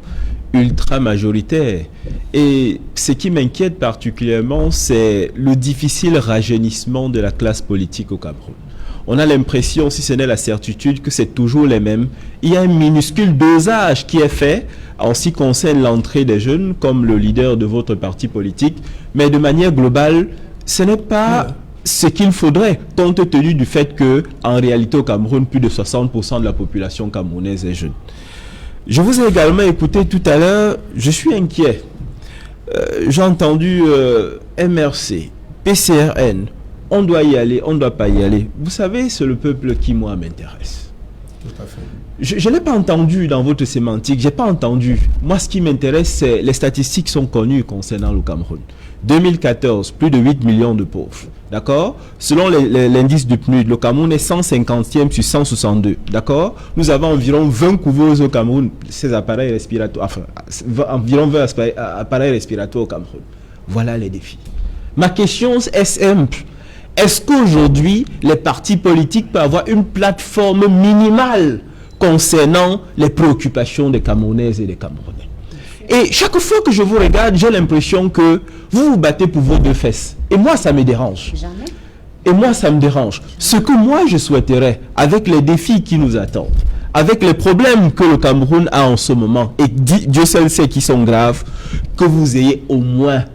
ultra majoritaire. Et ce qui m'inquiète particulièrement, c'est le difficile rajeunissement de la classe politique au Cameroun. On a l'impression, si ce n'est la certitude, que c'est toujours les mêmes. Il y a un minuscule dosage qui est fait en ce qui concerne l'entrée des jeunes, comme le leader de votre parti politique, mais de manière globale, ce n'est pas ce qu'il faudrait, compte tenu du fait que, en réalité, au Cameroun, plus de 60% de la population camerounaise est jeune. Je vous ai également écouté tout à l'heure, je suis inquiet. J'ai entendu MRC, PCRN, on doit y aller, on ne doit pas y aller. Vous savez, c'est le peuple qui, moi, m'intéresse. Tout à fait. Je n'ai pas entendu dans votre sémantique, j'ai pas entendu. Moi, ce qui m'intéresse, c'est les statistiques sont connues concernant le Cameroun. 2014, plus de 8 millions de pauvres. D'accord? Selon l'indice du PNUD, le Cameroun est 150e sur 162. D'accord? Nous avons environ 20 couveuses au Cameroun, ces appareils respiratoires, enfin, environ 20 appareils respiratoires au Cameroun. Voilà les défis. Ma question est simple. Est-ce qu'aujourd'hui, les partis politiques peuvent avoir une plateforme minimale concernant les préoccupations des Camerounaises et des Camerounais? Et chaque fois que je vous regarde, j'ai l'impression que vous vous battez pour vos deux fesses. Et moi, ça me dérange. Jamais. Et moi, ça me dérange. Ce que moi, je souhaiterais, avec les défis qui nous attendent, avec les problèmes que le Cameroun a en ce moment, et Dieu seul sait qu'ils sont graves, que vous ayez au moins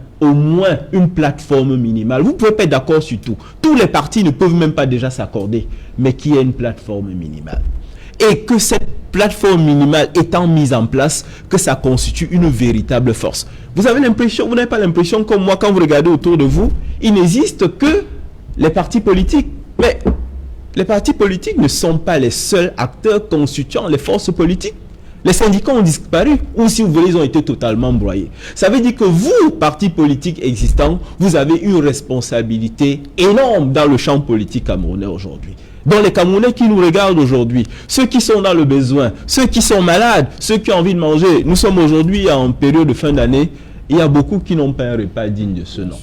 une plateforme minimale. Vous ne pouvez pas être d'accord sur tout. Tous les partis ne peuvent même pas déjà s'accorder, mais qu'il y ait une plateforme minimale. Et que cette plateforme minimale étant mise en place, que ça constitue une véritable force. Vous avez l'impression, vous n'avez pas l'impression comme moi, quand vous regardez autour de vous, il n'existe que les partis politiques. Mais les partis politiques ne sont pas les seuls acteurs constituant les forces politiques. Les syndicats ont disparu, ou si vous voulez, ils ont été totalement broyés. Ça veut dire que vous, partis politiques existants, vous avez une responsabilité énorme dans le champ politique camerounais aujourd'hui. Dans les Camerounais qui nous regardent aujourd'hui, ceux qui sont dans le besoin, ceux qui sont malades, ceux qui ont envie de manger. Nous sommes aujourd'hui en période de fin d'année, il y a beaucoup qui n'ont pas un repas digne de ce nom.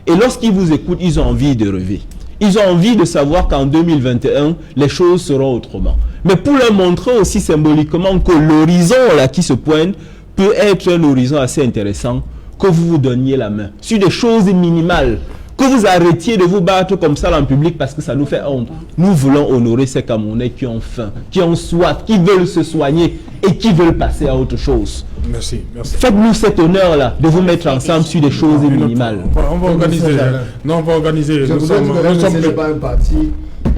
Et lorsqu'ils vous écoutent, ils ont envie de rêver. Ils ont envie de savoir qu'en 2021, les choses seront autrement. Mais pour leur montrer aussi symboliquement que l'horizon là qui se pointe peut être un horizon assez intéressant, que vous vous donniez la main sur des choses minimales, que vous arrêtiez de vous battre comme ça en public parce que ça nous fait honte. Nous voulons honorer ces Camerounais qui ont faim, qui ont soif, qui veulent se soigner et qui veulent passer à autre chose. Merci, merci. Faites-nous cet honneur-là de vous mettre ensemble sur des choses minimales. On va organiser. Non, on va organiser. Nous sommes pas un parti.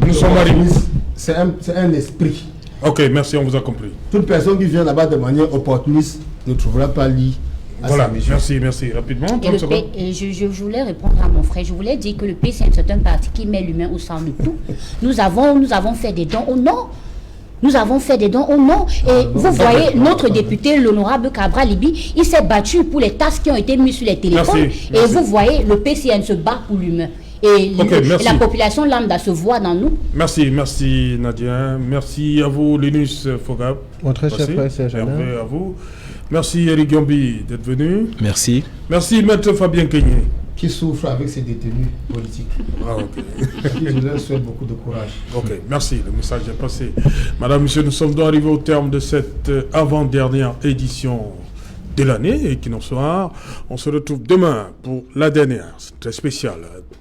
Nous sommes arrivés. C'est un esprit. Ok, merci, on vous a compris. Toute personne qui vient là-bas de manière opportuniste ne trouvera pas lit. Voilà, merci, rapidement. Je voulais répondre à mon frère. Je voulais dire que le PCN, c'est un parti qui met l'humain au centre de tout. Nous avons fait des dons au nom. Nous avons fait des dons au nom. Et vous voyez, notre député, l'honorable Cabral Libi, il s'est battu pour les tasses qui ont été mises sur les téléphones. Merci. Et vous voyez, le PCN se bat pour l'humain. Et la population lambda se voit dans nous. Merci Nadia. Merci à vous, Linus Fogab. Mon très cher frère Serge Alain. À vous. Merci Éric Yombi d'être venu. Merci. Merci Maître Fabien Keigné. Qui souffre avec ses détenus politiques. Ah, ok. Je leur souhaite beaucoup de courage. Ok, merci, le message est passé. Madame, Monsieur, nous sommes donc arrivés au terme de cette avant-dernière édition de l'année et qui n'en soit. On se retrouve demain pour la dernière. C'est très spécial,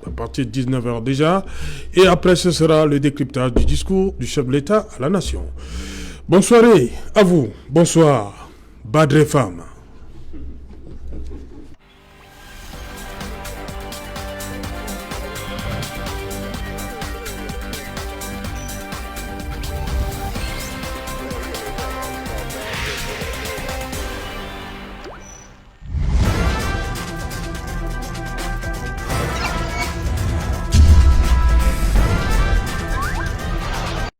à partir de 19h déjà. Et après, ce sera le décryptage du discours du chef de l'État à la nation. Bonne soirée à vous. Bonsoir. Badré Femme.